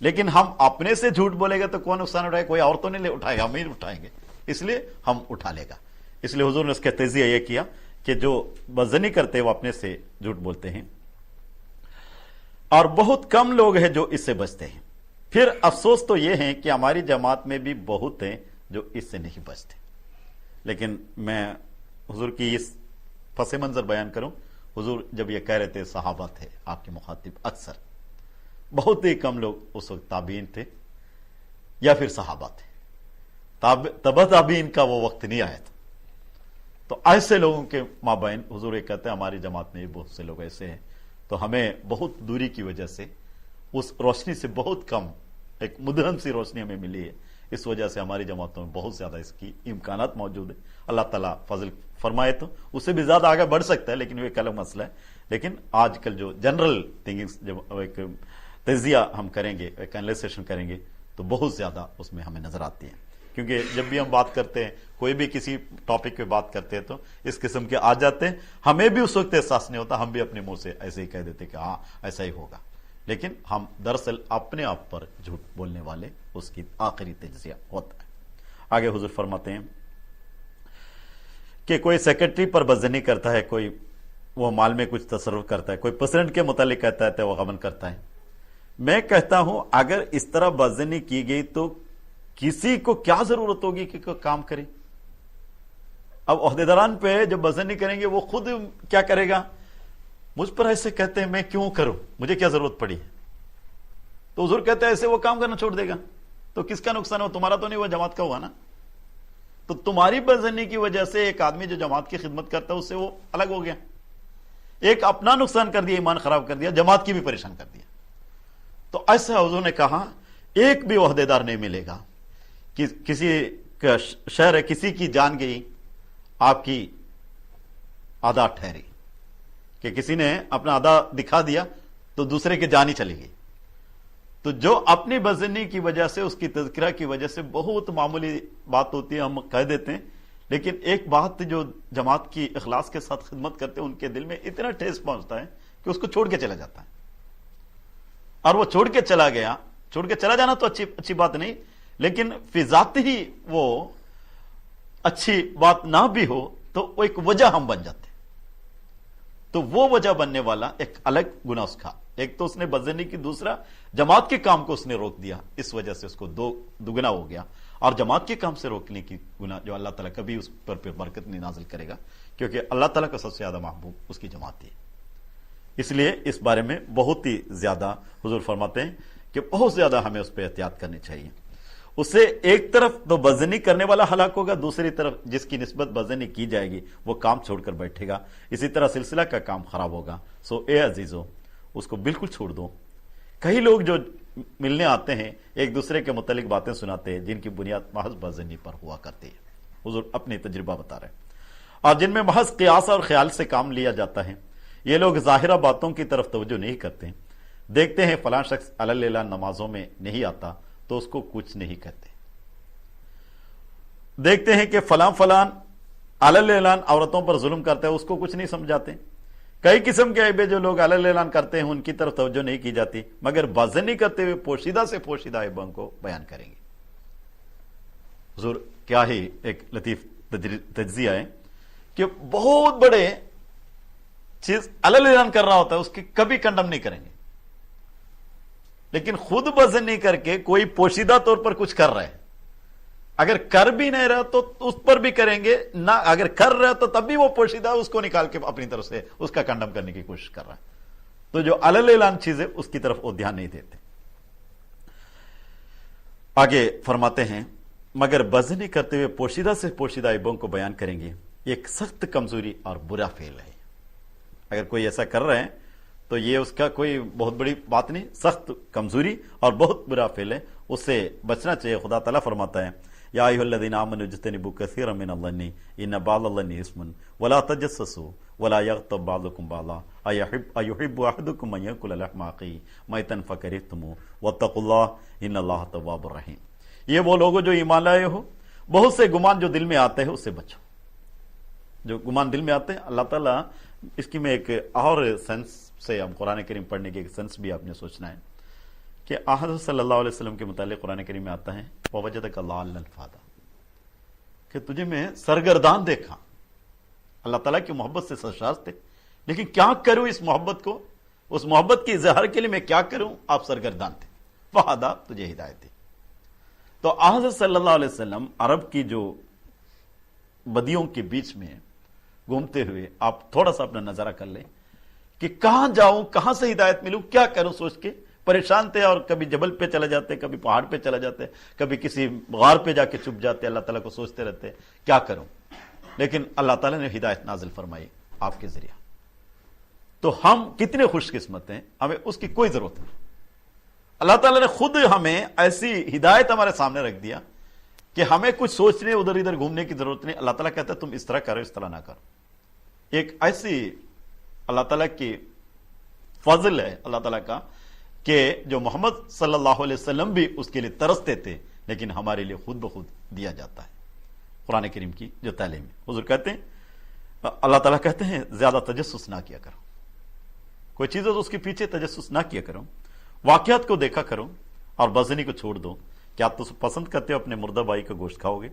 لیکن ہم اپنے سے جھوٹ بولے گا تو کون نقصان اٹھائے گا؟ کوئی اور تو نہیں اٹھائے گا، ہم ہی اٹھائیں گے، اس لیے ہم اٹھا لے گا۔ اس لیے حضور نے اس کا تجزیہ یہ کیا کہ جو بدزنی کرتے ہیں وہ اپنے سے جھوٹ بولتے ہیں، اور بہت کم لوگ ہیں جو اس سے بچتے ہیں۔ پھر افسوس تو یہ ہے کہ ہماری جماعت میں بھی بہت ہیں جو اس سے نہیں بچتے۔ لیکن میں حضور کی اس پس منظر بیان کروں، حضور جب یہ کہہ رہے تھے صحابہ تھے آپ کے مخاطب، اکثر بہت ہی کم لوگ اس وقت تابعین تھے یا پھر صحابہ تھے، تبع تابعین کا وہ وقت نہیں آیا تھا. تو ایسے لوگوں کے مابین حضور یہ کہتے ہیں ہماری جماعت میں بہت سے لوگ ایسے ہیں، تو ہمیں بہت دوری کی وجہ سے اس روشنی سے بہت کم ایک مدھم سی روشنی ہمیں ملی ہے. اس وجہ سے ہماری جماعتوں میں بہت زیادہ اس کی امکانات موجود ہیں. اللہ تعالیٰ فضل فرمائے تو اس سے بھی زیادہ آگے بڑھ سکتا ہے، لیکن وہ ایک الگ مسئلہ ہے. لیکن آج کل جو جنرل تھنکنگ، جب ایک تجزیہ ہم کریں گے، ایک انالیسیشن کریں گے، تو بہت زیادہ اس میں ہمیں نظر آتی ہے. کیونکہ جب بھی ہم بات کرتے ہیں، کوئی بھی کسی ٹاپک پہ بات کرتے ہیں، تو اس قسم کے آ جاتے ہیں. ہمیں بھی اس وقت احساس نہیں ہوتا، ہم بھی اپنے منہ سے ایسے ہی کہہ دیتے کہ ہاں ایسا ہی ہوگا، لیکن ہم دراصل اپنے آپ پر جھوٹ بولنے والے اس کی آخری تجزیہ ہوتا ہے. آگے حضور فرماتے ہیں کہ کوئی سیکرٹری پر بدظنی کرتا ہے، کوئی وہ مال میں کچھ تصرف کرتا ہے، کوئی پریزیڈنٹ کے متعلق کہتا ہے تو وہ غبن کرتا ہے. میں کہتا ہوں اگر اس طرح بدظنی کی گئی تو کسی کو کیا ضرورت ہوگی کہ کوئی کام کرے؟ اب عہدیداران پہ جب بدظنی کریں گے وہ خود کیا کرے گا؟ مجھ پر ایسے کہتے ہیں میں کیوں کروں، مجھے کیا ضرورت پڑی ہے؟ تو حضور کہتے ہیں ایسے وہ کام کرنا چھوڑ دے گا تو کس کا نقصان ہو؟ تمہارا تو نہیں ہوا، جماعت کا ہوا نا. تو تمہاری بدظنی کی وجہ سے ایک آدمی جو جماعت کی خدمت کرتا ہے اس سے وہ الگ ہو گیا، ایک اپنا نقصان کر دیا، ایمان خراب کر دیا، جماعت کی بھی پریشان کر دیا. تو ایسا حضور نے کہا ایک بھی عہدیدار نہیں ملے گا کہ کسی کا شہر ہے، کسی کی جان گئی، آپ کی ادا ٹھہری، کہ کسی نے اپنا ادا دکھا دیا تو دوسرے کی جان ہی چلی گئی. تو جو اپنی بدظنی کی وجہ سے، اس کی تذکرہ کی وجہ سے بہت معمولی بات ہوتی ہے، ہم کہہ دیتے ہیں، لیکن ایک بات جو جماعت کی اخلاص کے ساتھ خدمت کرتے ہیں ان کے دل میں اتنا ٹھیس پہنچتا ہے کہ اس کو چھوڑ کے چلا جاتا ہے. اور وہ چھوڑ کے چلا گیا، چھوڑ کے چلا جانا تو اچھی بات نہیں، لیکن فی ذات ہی وہ اچھی بات نہ بھی ہو تو وہ ایک وجہ ہم بن جاتے ہیں. تو وہ وجہ بننے والا ایک الگ گناہ اس کا، ایک تو اس نے بدظنی کی، دوسرا جماعت کے کام کو اس نے روک دیا، اس وجہ سے اس کو دوگنا ہو گیا. اور جماعت کے کام سے روکنے کی گناہ جو اللہ تعالیٰ کبھی اس پر برکت نہیں نازل کرے گا، کیونکہ اللہ تعالیٰ کا سب سے زیادہ محبوب اس کی جماعت ہے. اس لیے اس بارے میں بہت ہی زیادہ حضور فرماتے ہیں کہ بہت زیادہ ہمیں اس پہ احتیاط کرنی چاہیے. اسے ایک طرف تو بدظنی کرنے والا ہلاک ہوگا، دوسری طرف جس کی نسبت بدظنی کی جائے گی وہ کام چھوڑ کر بیٹھے گا، اسی طرح سلسلہ کا کام خراب ہوگا. سو اے عزیزو اس کو بالکل چھوڑ دو. کئی لوگ جو ملنے آتے ہیں ایک دوسرے کے متعلق باتیں سناتے ہیں جن کی بنیاد محض بدظنی پر ہوا کرتی ہے. حضور اپنی تجربہ بتا رہے ہیں. اور جن میں محض قیاس اور خیال سے کام لیا جاتا ہے، یہ لوگ ظاہرہ باتوں کی طرف توجہ نہیں کرتے. دیکھتے ہیں فلاں شخص علی اللہ نمازوں میں نہیں آتا تو اس کو کچھ نہیں کہتے. دیکھتے ہیں کہ فلاں علی اللہ عورتوں پر ظلم کرتا ہے، اس کو کچھ نہیں سمجھاتے. کئی قسم کے عیبیں جو لوگ علی اللہ کرتے ہیں ان کی طرف توجہ نہیں کی جاتی، مگر بدظنی کرتے ہوئے پوشیدہ سے پوشیدہ عیبوں کو بیان کریں گے. حضور کیا ہی ایک لطیف تجزیہ ہے کہ بہت بڑے چیز علی اللہ کر رہا ہوتا ہے اس کی کبھی کنڈم نہیں کریں گے، لیکن خود بدظنی کر کے کوئی پوشیدہ طور پر کچھ کر رہا ہے، اگر کر بھی نہیں رہا تو اس پر بھی کریں گے نہ، اگر کر رہا تو تب بھی وہ پوشیدہ اس کو نکال کے اپنی طرف سے اس کا کنڈم کرنے کی کوشش کر رہا ہے. تو جو علی اللہ چیزیں اس کی طرف وہ دھیان نہیں دیتے. آگے فرماتے ہیں مگر بدظنی کرتے ہوئے پوشیدہ سے پوشیدہ عیبوں کو بیان کریں گے، یہ ایک سخت کمزوری اور برا فعل ہے. اگر کوئی ایسا کر رہے ہیں تو یہ اس کا کوئی بہت بڑی بات نہیں، سخت کمزوری اور بہت برا فعل ہے، اس سے بچنا چاہیے. خدا تعالیٰ فرماتا ہے یا ایھا الذین آمنوا اجتنبوا کثیرا من الظن ان بعض الظن اثم ولا تجسسوا ولا یغتب بعضکم بعضا ایحب احدکم ان یاکل لحم اخیہ میتا فکرہتموہ واتقوا اللہ ان اللہ تواب الرحیم. یہ وہ لوگ جو ایمان لائے ہو، بہت سے گمان جو دل میں آتے ہیں اس سے بچو. جو گمان دل میں آتے ہیں اللہ تعالیٰ اس کی میں ایک اور سینس سے ہم قرآن کریم پڑھنے کی ایک سینس بھی آپ نے سوچنا ہے کہ حضرت صلی اللہ علیہ وسلم کے متعلق قرآن کریم میں آتا ہے وَوَجَدَكَ ضَالًّا فَهَدَىٰ، کہ تجھے میں سرگردان دیکھا. اللہ تعالیٰ کی محبت سے سرشار تھے، لیکن کیا کروں اس محبت کو، اس محبت کی اظہار کے لیے میں کیا کروں، آپ سرگردان تھے. فَهَدَىٰ، تجھے ہدایت دی. تو حضرت صلی اللہ علیہ وسلم عرب کی جو بدیوں کے بیچ میں گھومتے ہوئے آپ تھوڑا سا اپنا نظارہ کر لیں کہ کہاں جاؤں, کہاں سے ہدایت ملوں, کیا کروں, سوچ کے پریشان تھے. اور کبھی جبل پہ چلے جاتے, کبھی پہاڑ پہ چلے جاتے, کبھی کسی غار پہ جا کے چھپ جاتے, اللہ تعالیٰ کو سوچتے رہتے کیا کروں. لیکن اللہ تعالیٰ نے ہدایت نازل فرمائی آپ کے ذریعہ. تو ہم کتنے خوش قسمت ہیں, ہمیں اس کی کوئی ضرورت نہیں. اللہ تعالیٰ نے خود ہمیں ایسی ہدایت ہمارے سامنے رکھ دیا کہ ہمیں کچھ سوچنے ادھر ادھر گھومنے کی ضرورت نہیں. اللہ تعالیٰ کہتا ہے تم اس طرح کرو, اس طرح نہ کرو. ایک ایسی اللہ تعالیٰ کی فضل ہے اللہ تعالیٰ کا کہ جو محمد صلی اللہ علیہ وسلم بھی اس کے لیے ترستے تھے, لیکن ہمارے لیے خود بخود دیا جاتا ہے. قرآن کریم کی جو تعلیم ہے, حضور کہتے ہیں, اللہ تعالیٰ کہتے ہیں زیادہ تجسس نہ کیا کرو, کوئی چیز ہے تو اس کے پیچھے تجسس نہ کیا کرو, واقعات کو دیکھا کرو اور بزنی کو چھوڑ دو. کیا آپ تو پسند کرتے ہو اپنے مردہ بھائی کا گوشت کھاؤ گے؟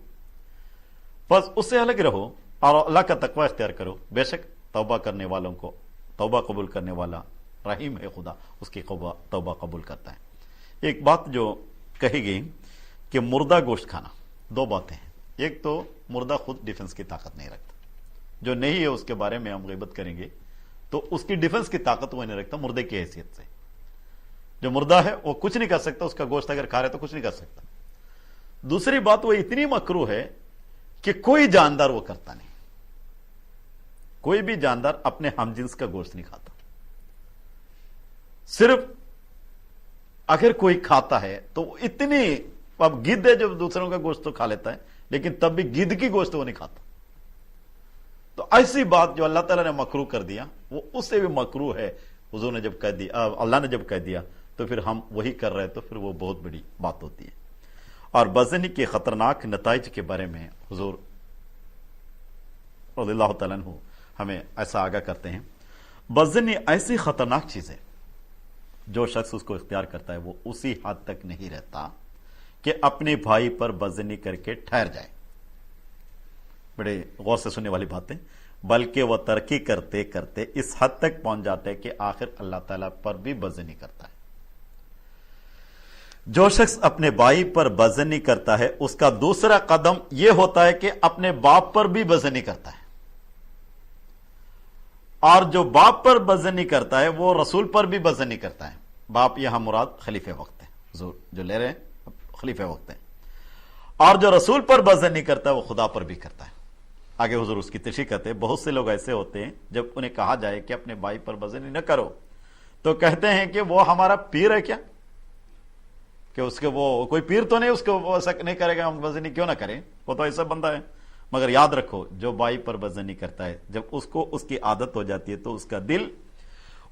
بس اس سے الگ رہو اور اللہ کا تقوی اختیار کرو. بے شک توبہ کرنے والوں کو توبہ قبول کرنے والا رحیم ہے خدا, اس کی توبہ قبول کرتا ہے. ایک بات جو کہی گئی کہ مردہ گوشت کھانا, دو باتیں ہیں. ایک تو مردہ خود ڈیفنس کی طاقت نہیں رکھتا, جو نہیں ہے اس کے بارے میں ہم غیبت کریں گے تو اس کی ڈیفنس کی طاقت وہ نہیں رکھتا مردے کی حیثیت سے. جو مردہ ہے وہ کچھ نہیں کر سکتا, اس کا گوشت اگر کھا رہے تو کچھ نہیں کر سکتا. دوسری بات وہ اتنی مکروہ ہے کہ کوئی جاندار وہ کرتا نہیں. کوئی بھی جاندار اپنے ہم جنس کا گوشت نہیں کھاتا. صرف اگر کوئی کھاتا ہے تو اتنی, اب گدھ ہے جو دوسروں کا گوشت تو کھا لیتا ہے, لیکن تب بھی گدھ کی گوشت وہ نہیں کھاتا. تو ایسی بات جو اللہ تعالیٰ نے مکروہ کر دیا وہ اس سے بھی مکروہ ہے. حضور نے جب کہہ دیا, اللہ نے جب کہہ دیا تو پھر ہم وہی کر رہے تو پھر وہ بہت بڑی بات ہوتی ہے. اور بزنی کے خطرناک نتائج کے بارے میں حضور رضی اللہ تعالیٰ عنہ ہمیں ایسا آگاہ کرتے ہیں. بزنی ایسی خطرناک چیز ہے جو شخص اس کو اختیار کرتا ہے وہ اسی حد تک نہیں رہتا کہ اپنے بھائی پر بزنی کر کے ٹھہر جائے. بڑے غور سے سننے والی باتیں, بلکہ وہ ترقی کرتے کرتے اس حد تک پہنچ جاتے کہ آخر اللہ تعالیٰ پر بھی بزنی کرتا ہے. جو شخص اپنے بھائی پر بزنی کرتا ہے اس کا دوسرا قدم یہ ہوتا ہے کہ اپنے باپ پر بھی بزنی کرتا ہے. اور جو باپ پر بزنی کرتا ہے وہ رسول پر بھی بزنی کرتا ہے. باپ یہاں مراد خلیفہ وقت ہے, حضور جو لے رہے ہیں خلیفہ وقت ہے. اور جو رسول پر بزنی کرتا ہے وہ خدا پر بھی کرتا ہے. آگے حضور اس کی تشریح کرتے ہیں, بہت سے لوگ ایسے ہوتے ہیں جب انہیں کہا جائے کہ اپنے بھائی پر بزنی نہ کرو تو کہتے ہیں کہ وہ ہمارا پیر ہے کیا, کہ اس کے وہ کوئی پیر تو نہیں, اس کو وہ ایسا نہیں کرے گا, ہم بزنی کیوں نہ کریں, وہ تو ایسا بندہ ہے. مگر یاد رکھو جو بھائی پر بزنی کرتا ہے جب اس کو اس کی عادت ہو جاتی ہے تو اس کا دل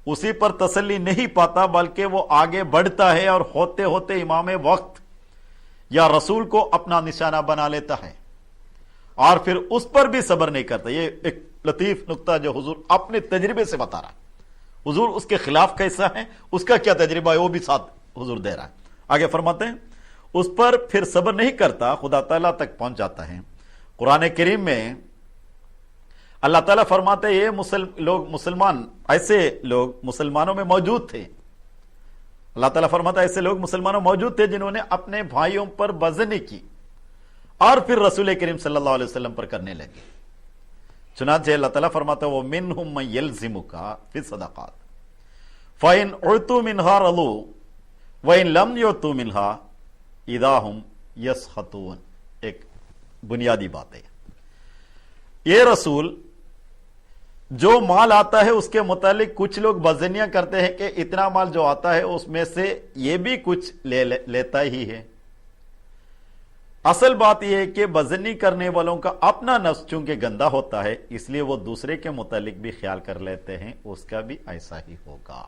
اسی پر تسلی نہیں پاتا بلکہ وہ آگے بڑھتا ہے اور ہوتے ہوتے امام وقت یا رسول کو اپنا نشانہ بنا لیتا ہے اور پھر اس پر بھی صبر نہیں کرتا. یہ ایک لطیف نقطہ جو حضور اپنے تجربے سے بتا رہا ہے. حضور اس کے خلاف کیسا ہے, اس کا کیا تجربہ ہے وہ بھی ساتھ حضور دے رہا ہے. آگے فرماتے ہیں اس پر پھر صبر نہیں کرتا, خدا تعالیٰ تک پہنچ جاتا ہے. قرآن کریم میں اللہ تعالیٰ فرماتے ہیں یہ لوگ مسلمان, ایسے لوگ مسلمانوں میں موجود تھے. اللہ تعالیٰ فرماتا ہے ایسے لوگ مسلمانوں موجود تھے جنہوں نے اپنے بھائیوں پر بزنی کی اور پھر رسول کریم صلی اللہ علیہ وسلم پر کرنے لگے. چنانچہ اللہ تعالیٰ فرماتا ہے وَمِنْهُمْ مَنْ يَلْزِمُكَ فِي الصَّدَقَاتِ فَإِنْ أُعْطُوا مِنْهَا رَضُوا وَإِنْ لَمْ يُعْطُوا مِنْهَا إِذَا هُمْ يَسْخَطُونَ. ایک بنیادی بات ہے, یہ رسول جو مال آتا ہے اس کے متعلق کچھ لوگ بزنیاں کرتے ہیں کہ اتنا مال جو آتا ہے اس میں سے یہ بھی کچھ لیتا ہی ہے. اصل بات یہ ہے کہ بزنی کرنے والوں کا اپنا نفس چونکہ گندا ہوتا ہے اس لیے وہ دوسرے کے متعلق بھی خیال کر لیتے ہیں اس کا بھی ایسا ہی ہوگا.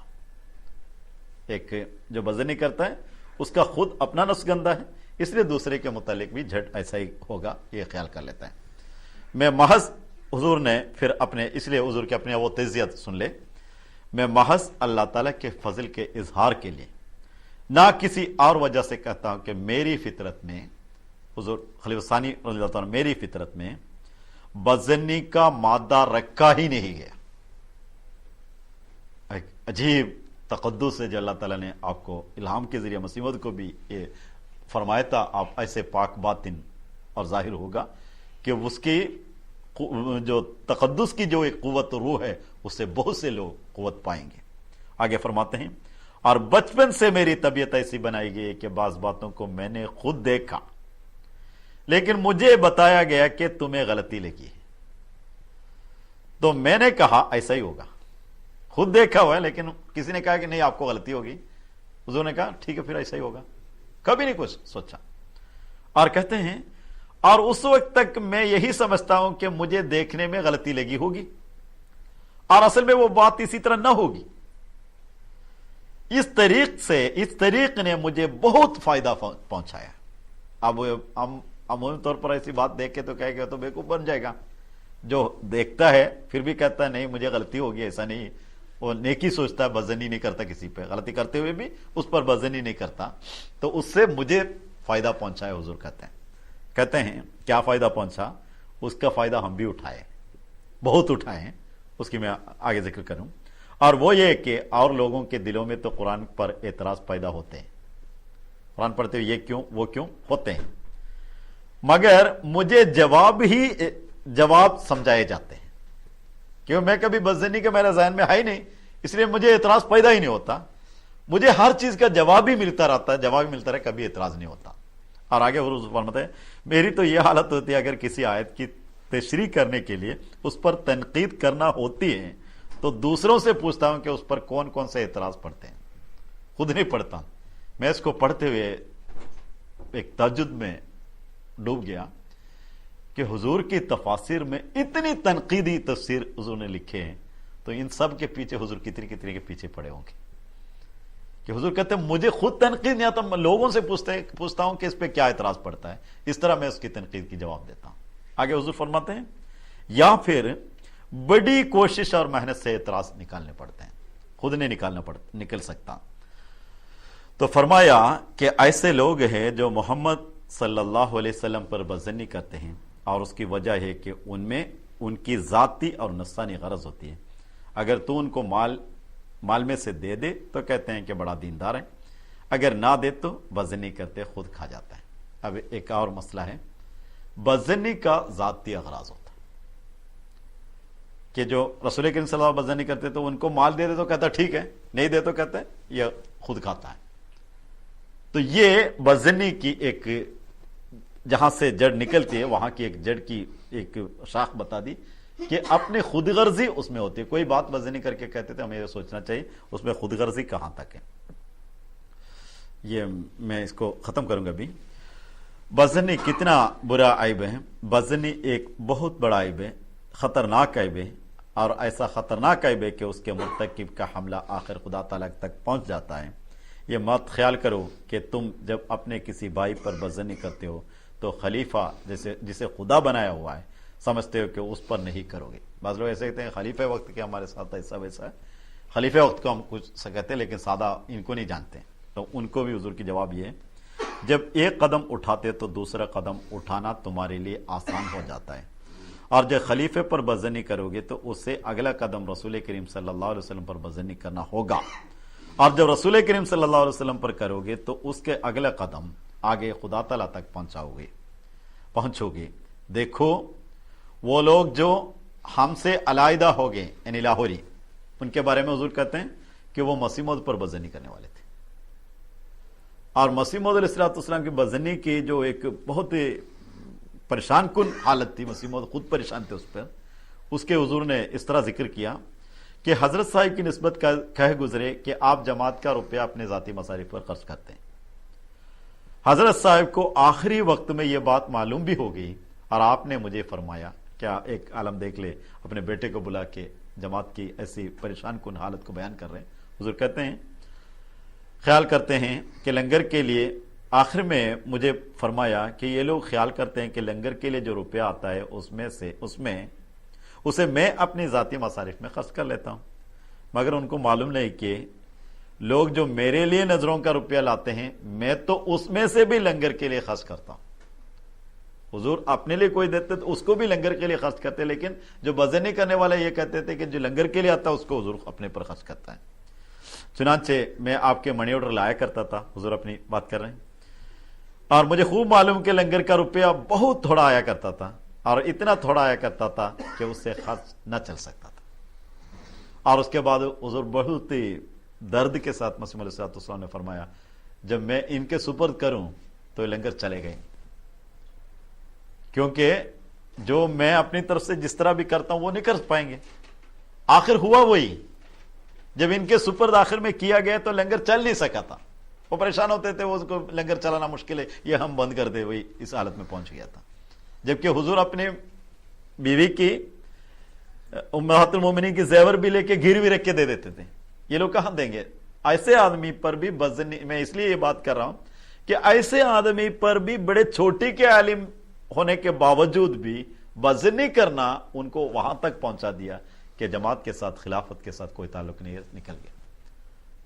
ایک جو بزنی کرتا ہے اس کا خود اپنا نفس گندا ہے اس لیے دوسرے کے متعلق بھی جھٹ ایسا ہی ہوگا یہ خیال کر لیتا ہے. میں محض حضور نے پھر اپنے اس لیے حضور کے اپنے وہ تجزیت سن لے, میں محض اللہ تعالیٰ کے فضل کے اظہار کے لیے نہ کسی اور وجہ سے کہتا ہوں کہ میری فطرت میں, حضور خلیفہ ثانی رضی اللہ تعالیٰ میری فطرت میں بزنی کا مادہ رکھا ہی نہیں گیا. ایک عجیب تقدس ہے جو اللہ تعالیٰ نے آپ کو الہام کے ذریعے مسیحت کو بھی یہ فرمایا تھا, آپ ایسے پاک باطن اور ظاہر ہوگا کہ اس کی جو تقدس کی جو ایک قوت روح ہے اس سے بہت سے لوگ قوت پائیں گے. آگے فرماتے ہیں اور بچپن سے میری طبیعت ایسی بنائی گئی کہ بعض باتوں کو میں نے خود دیکھا لیکن مجھے بتایا گیا کہ تمہیں غلطی لگی ہے تو میں نے کہا ایسا ہی ہوگا. خود دیکھا ہوا ہے لیکن کسی نے کہا کہ نہیں آپ کو غلطی ہوگی, حضور نے کہا ٹھیک ہے پھر ایسا ہی ہوگا, کبھی نہیں کچھ سوچا. اور کہتے ہیں اور اس وقت تک میں یہی سمجھتا ہوں کہ مجھے دیکھنے میں غلطی لگی ہوگی اور اصل میں وہ بات اسی طرح نہ ہوگی. اس طریق نے مجھے بہت فائدہ پہنچایا. اب ہم عمومی طور پر ایسی بات دیکھ کے تو کہے گا تو بیوقوف بن جائے گا, جو دیکھتا ہے پھر بھی کہتا ہے نہیں مجھے غلطی ہوگی, ایسا نہیں, وہ نیکی سوچتا ہے, بدظنی نہیں کرتا کسی پہ, غلطی کرتے ہوئے بھی اس پر بدظنی نہیں کرتا. تو اس سے مجھے فائدہ پہنچا ہے حضور کہتے ہیں کیا فائدہ پہنچا, اس کا فائدہ ہم بھی اٹھائے, بہت اٹھائے ہیں, اس کی میں آگے ذکر کروں. اور وہ یہ کہ اور لوگوں کے دلوں میں تو قرآن پر اعتراض پیدا ہوتے ہیں, قرآن پڑھتے ہوئے یہ کیوں وہ کیوں ہوتے ہیں, مگر مجھے جواب سمجھائے جاتے ہیں کیوں میں کبھی بدظنی کا میرا ذہن میں ہے ہی نہیں, اس لیے مجھے اعتراض پیدا ہی نہیں ہوتا. مجھے ہر چیز کا جواب ہی ملتا رہتا ہے, جواب ہی ملتا رہے, کبھی اعتراض نہیں ہوتا. اور آگے حضور فرماتے ہیں میری تو یہ حالت ہوتی ہے اگر کسی آیت کی تشریح کرنے کے لیے اس پر تنقید کرنا ہوتی ہے تو دوسروں سے پوچھتا ہوں کہ اس پر کون کون سے اعتراض پڑھتے ہیں, خود نہیں پڑھتا. میں اس کو پڑھتے ہوئے ایک تعجب میں ڈوب گیا کہ حضور کی تفاسیر میں اتنی تنقیدی تفسیر حضور نے لکھے ہیں, تو ان سب کے پیچھے حضور کتنی کے پیچھے پڑے ہوں گے. کہ حضور کہتے ہیں مجھے خود تنقید نہیں آتا, میں لوگوں سے پوچھتا ہوں کہ اس پہ کیا اعتراض پڑتا ہے, اس طرح میں اس کی تنقید کی جواب دیتا ہوں. آگے حضور فرماتے ہیں یا پھر بڑی کوشش اور محنت سے اعتراض نکالنے پڑتے ہیں, خود نہیں نکل سکتا. تو فرمایا کہ ایسے لوگ ہیں جو محمد صلی اللہ علیہ وسلم پر بدظنی کرتے ہیں اور اس کی وجہ ہے کہ ان میں ان کی ذاتی اور نفسانی غرض ہوتی ہے. اگر تو ان کو مال میں سے دے دے تو کہتے ہیں کہ بڑا دیندار ہے, اگر نہ دے تو بدظنی کرتے خود کھا جاتا ہے. اب ایک اور مسئلہ ہے, بدظنی کا ذاتی اغراض ہوتا ہے کہ جو رسول کریم صلی اللہ علیہ وسلم بدظنی کرتے تو ان کو مال دے دے تو کہتا ٹھیک ہے, نہیں دے تو کہتا ہے یہ خود کھاتا ہے. تو یہ بدظنی کی ایک جہاں سے جڑ نکلتی ہے وہاں کی ایک جڑ کی ایک شاخ بتا دی کہ اپنی خود غرضی اس میں ہوتی ہے. کوئی بات بدظنی کر کے کہتے تھے ہمیں یہ سوچنا چاہیے اس میں خود غرضی کہاں تک ہے. یہ میں اس کو ختم کروں گا. ابھی بدظنی کتنا برا عیب ہے. بدظنی ایک بہت بڑا عیب ہے, خطرناک عیب ہے, اور ایسا خطرناک عیب ہے کہ اس کے مرتکب کا حملہ آخر خدا تعالیٰ تک پہنچ جاتا ہے. یہ مت خیال کرو کہ تم جب اپنے کسی بھائی پر بدظنی کرتے ہو تو خلیفہ جسے خدا بنایا ہوا ہے سمجھتے ہو کہ اس پر نہیں کرو گے. بعض لوگ ایسے کہتے ہیں خلیفہ وقت کے ہمارے ساتھ ایسا ویسا ہے. خلیفہ وقت کو ہم کچھ کہتے ہیں لیکن سادہ ان کو نہیں جانتے. تو ان کو بھی حضور کی جواب یہ ہے جب ایک قدم اٹھاتے تو دوسرا قدم اٹھانا تمہارے لیے آسان ہو جاتا ہے, اور جب خلیفے پر بدظنی کرو گے تو اس سے اگلا قدم رسول کریم صلی اللہ علیہ وسلم پر بدظنی کرنا ہوگا, اور جب رسول کریم صلی اللہ علیہ وسلم پر کرو گے تو اس کے اگلا قدم آگے خدا تعالیٰ تک پہنچو گے. دیکھو وہ لوگ جو ہم سے علیحدہ ہو گئے یعنی لاہوری, ان کے بارے میں حضور کہتے ہیں کہ وہ مسیح موعود پر بدظنی کرنے والے تھے, اور مسیح موعود علیہ السلام کی بدظنی کی جو ایک بہت پریشان کن حالت تھی, مسیح موعود خود پریشان تھے اس پر. اس کے حضور نے اس طرح ذکر کیا کہ حضرت صاحب کی نسبت کہہ گزرے کہ آپ جماعت کا روپیہ اپنے ذاتی مصارف پر خرچ کرتے ہیں. حضرت صاحب کو آخری وقت میں یہ بات معلوم بھی ہو گئی اور آپ نے مجھے فرمایا, کیا ایک عالم دیکھ لے, اپنے بیٹے کو بلا کے جماعت کی ایسی پریشان کن حالت کو بیان کر رہے ہیں. حضور کہتے ہیں خیال کرتے ہیں کہ لنگر کے لیے, آخر میں مجھے فرمایا کہ یہ لوگ خیال کرتے ہیں کہ لنگر کے لیے جو روپیہ آتا ہے اسے میں اپنی ذاتی مصارف میں خرچ کر لیتا ہوں, مگر ان کو معلوم نہیں کہ لوگ جو میرے لیے نظروں کا روپیہ لاتے ہیں میں تو اس میں سے بھی لنگر کے لیے خرچ کرتا ہوں. حضور اپنے لیے کوئی دیتے تو اس کو بھی لنگر کے لیے خرچ کرتے, لیکن جو بدظنی کرنے والے یہ کہتے تھے کہ جو لنگر کے لیے آتا ہے اس کو حضور اپنے پر خرچ کرتا ہے. چنانچہ میں آپ کے منی آرڈر لایا کرتا تھا, حضور اپنی بات کر رہے ہیں, اور مجھے خوب معلوم کہ لنگر کا روپیہ بہت تھوڑا آیا کرتا تھا, اور اتنا تھوڑا آیا کرتا تھا کہ اس سے خرچ نہ چل سکتا تھا. اور اس کے بعد حضور بہت ہی درد کے ساتھ مسیح علیہ السلام نے فرمایا جب میں ان کے سپرد کروں تو یہ لنگر چلے گئے، کیونکہ جو میں اپنی طرف سے جس طرح بھی کرتا ہوں وہ نہیں کر پائیں گے. آخر ہوا وہی، جب ان کے سپرد آخر میں کیا گیا تو لنگر چل نہیں سکا تھا. وہ پریشان ہوتے تھے، وہ اس کو لنگر چلانا مشکل ہے، یہ ہم بند کر دے، وہی اس حالت میں پہنچ گیا تھا. جبکہ حضور اپنے بیوی کی امہات المومنین کی زیور بھی لے کے گروی رکھ کے دے دیتے تھے. یہ لوگ کہاں دیں گے؟ ایسے آدمی پر بھی بزنی، میں اس لیے یہ بات کر رہا ہوں کہ ایسے آدمی پر بھی بڑے چھوٹی کے عالم ہونے کے باوجود بھی بزنی کرنا ان کو وہاں تک پہنچا دیا کہ جماعت کے ساتھ، خلافت کے ساتھ کوئی تعلق نہیں، نکل گیا.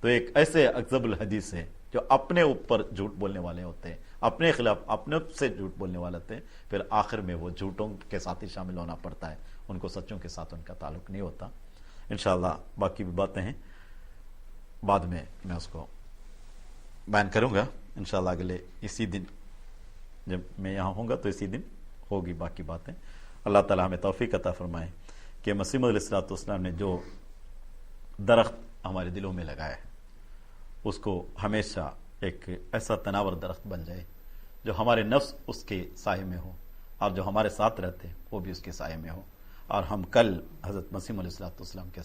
تو ایک ایسے اکذب الحدیث ہے جو اپنے اوپر جھوٹ بولنے والے ہوتے ہیں، اپنے خلاف اپنے سے جھوٹ بولنے والے ہوتے ہیں، پھر آخر میں وہ جھوٹوں کے ساتھ ہی شامل ہونا پڑتا ہے، ان کو سچوں کے ساتھ ان کا تعلق نہیں ہوتا. انشاءاللہ باقی بھی باتیں ہیں، بعد میں اس کو بیان کروں گا انشاءاللہ. اگلے اسی دن جب میں یہاں ہوں گا تو اسی دن ہوگی باقی باتیں. اللہ تعالیٰ ہمیں توفیق عطا فرمائے کہ مسیح موعود علیہ السلام نے جو درخت ہمارے دلوں میں لگایا ہے اس کو ہمیشہ ایک ایسا تناور درخت بن جائے جو ہمارے نفس اس کے سائے میں ہو، اور جو ہمارے ساتھ رہتے وہ بھی اس کے سائے میں ہو، اور ہم کل حضرت مسیح علیہ السلام کے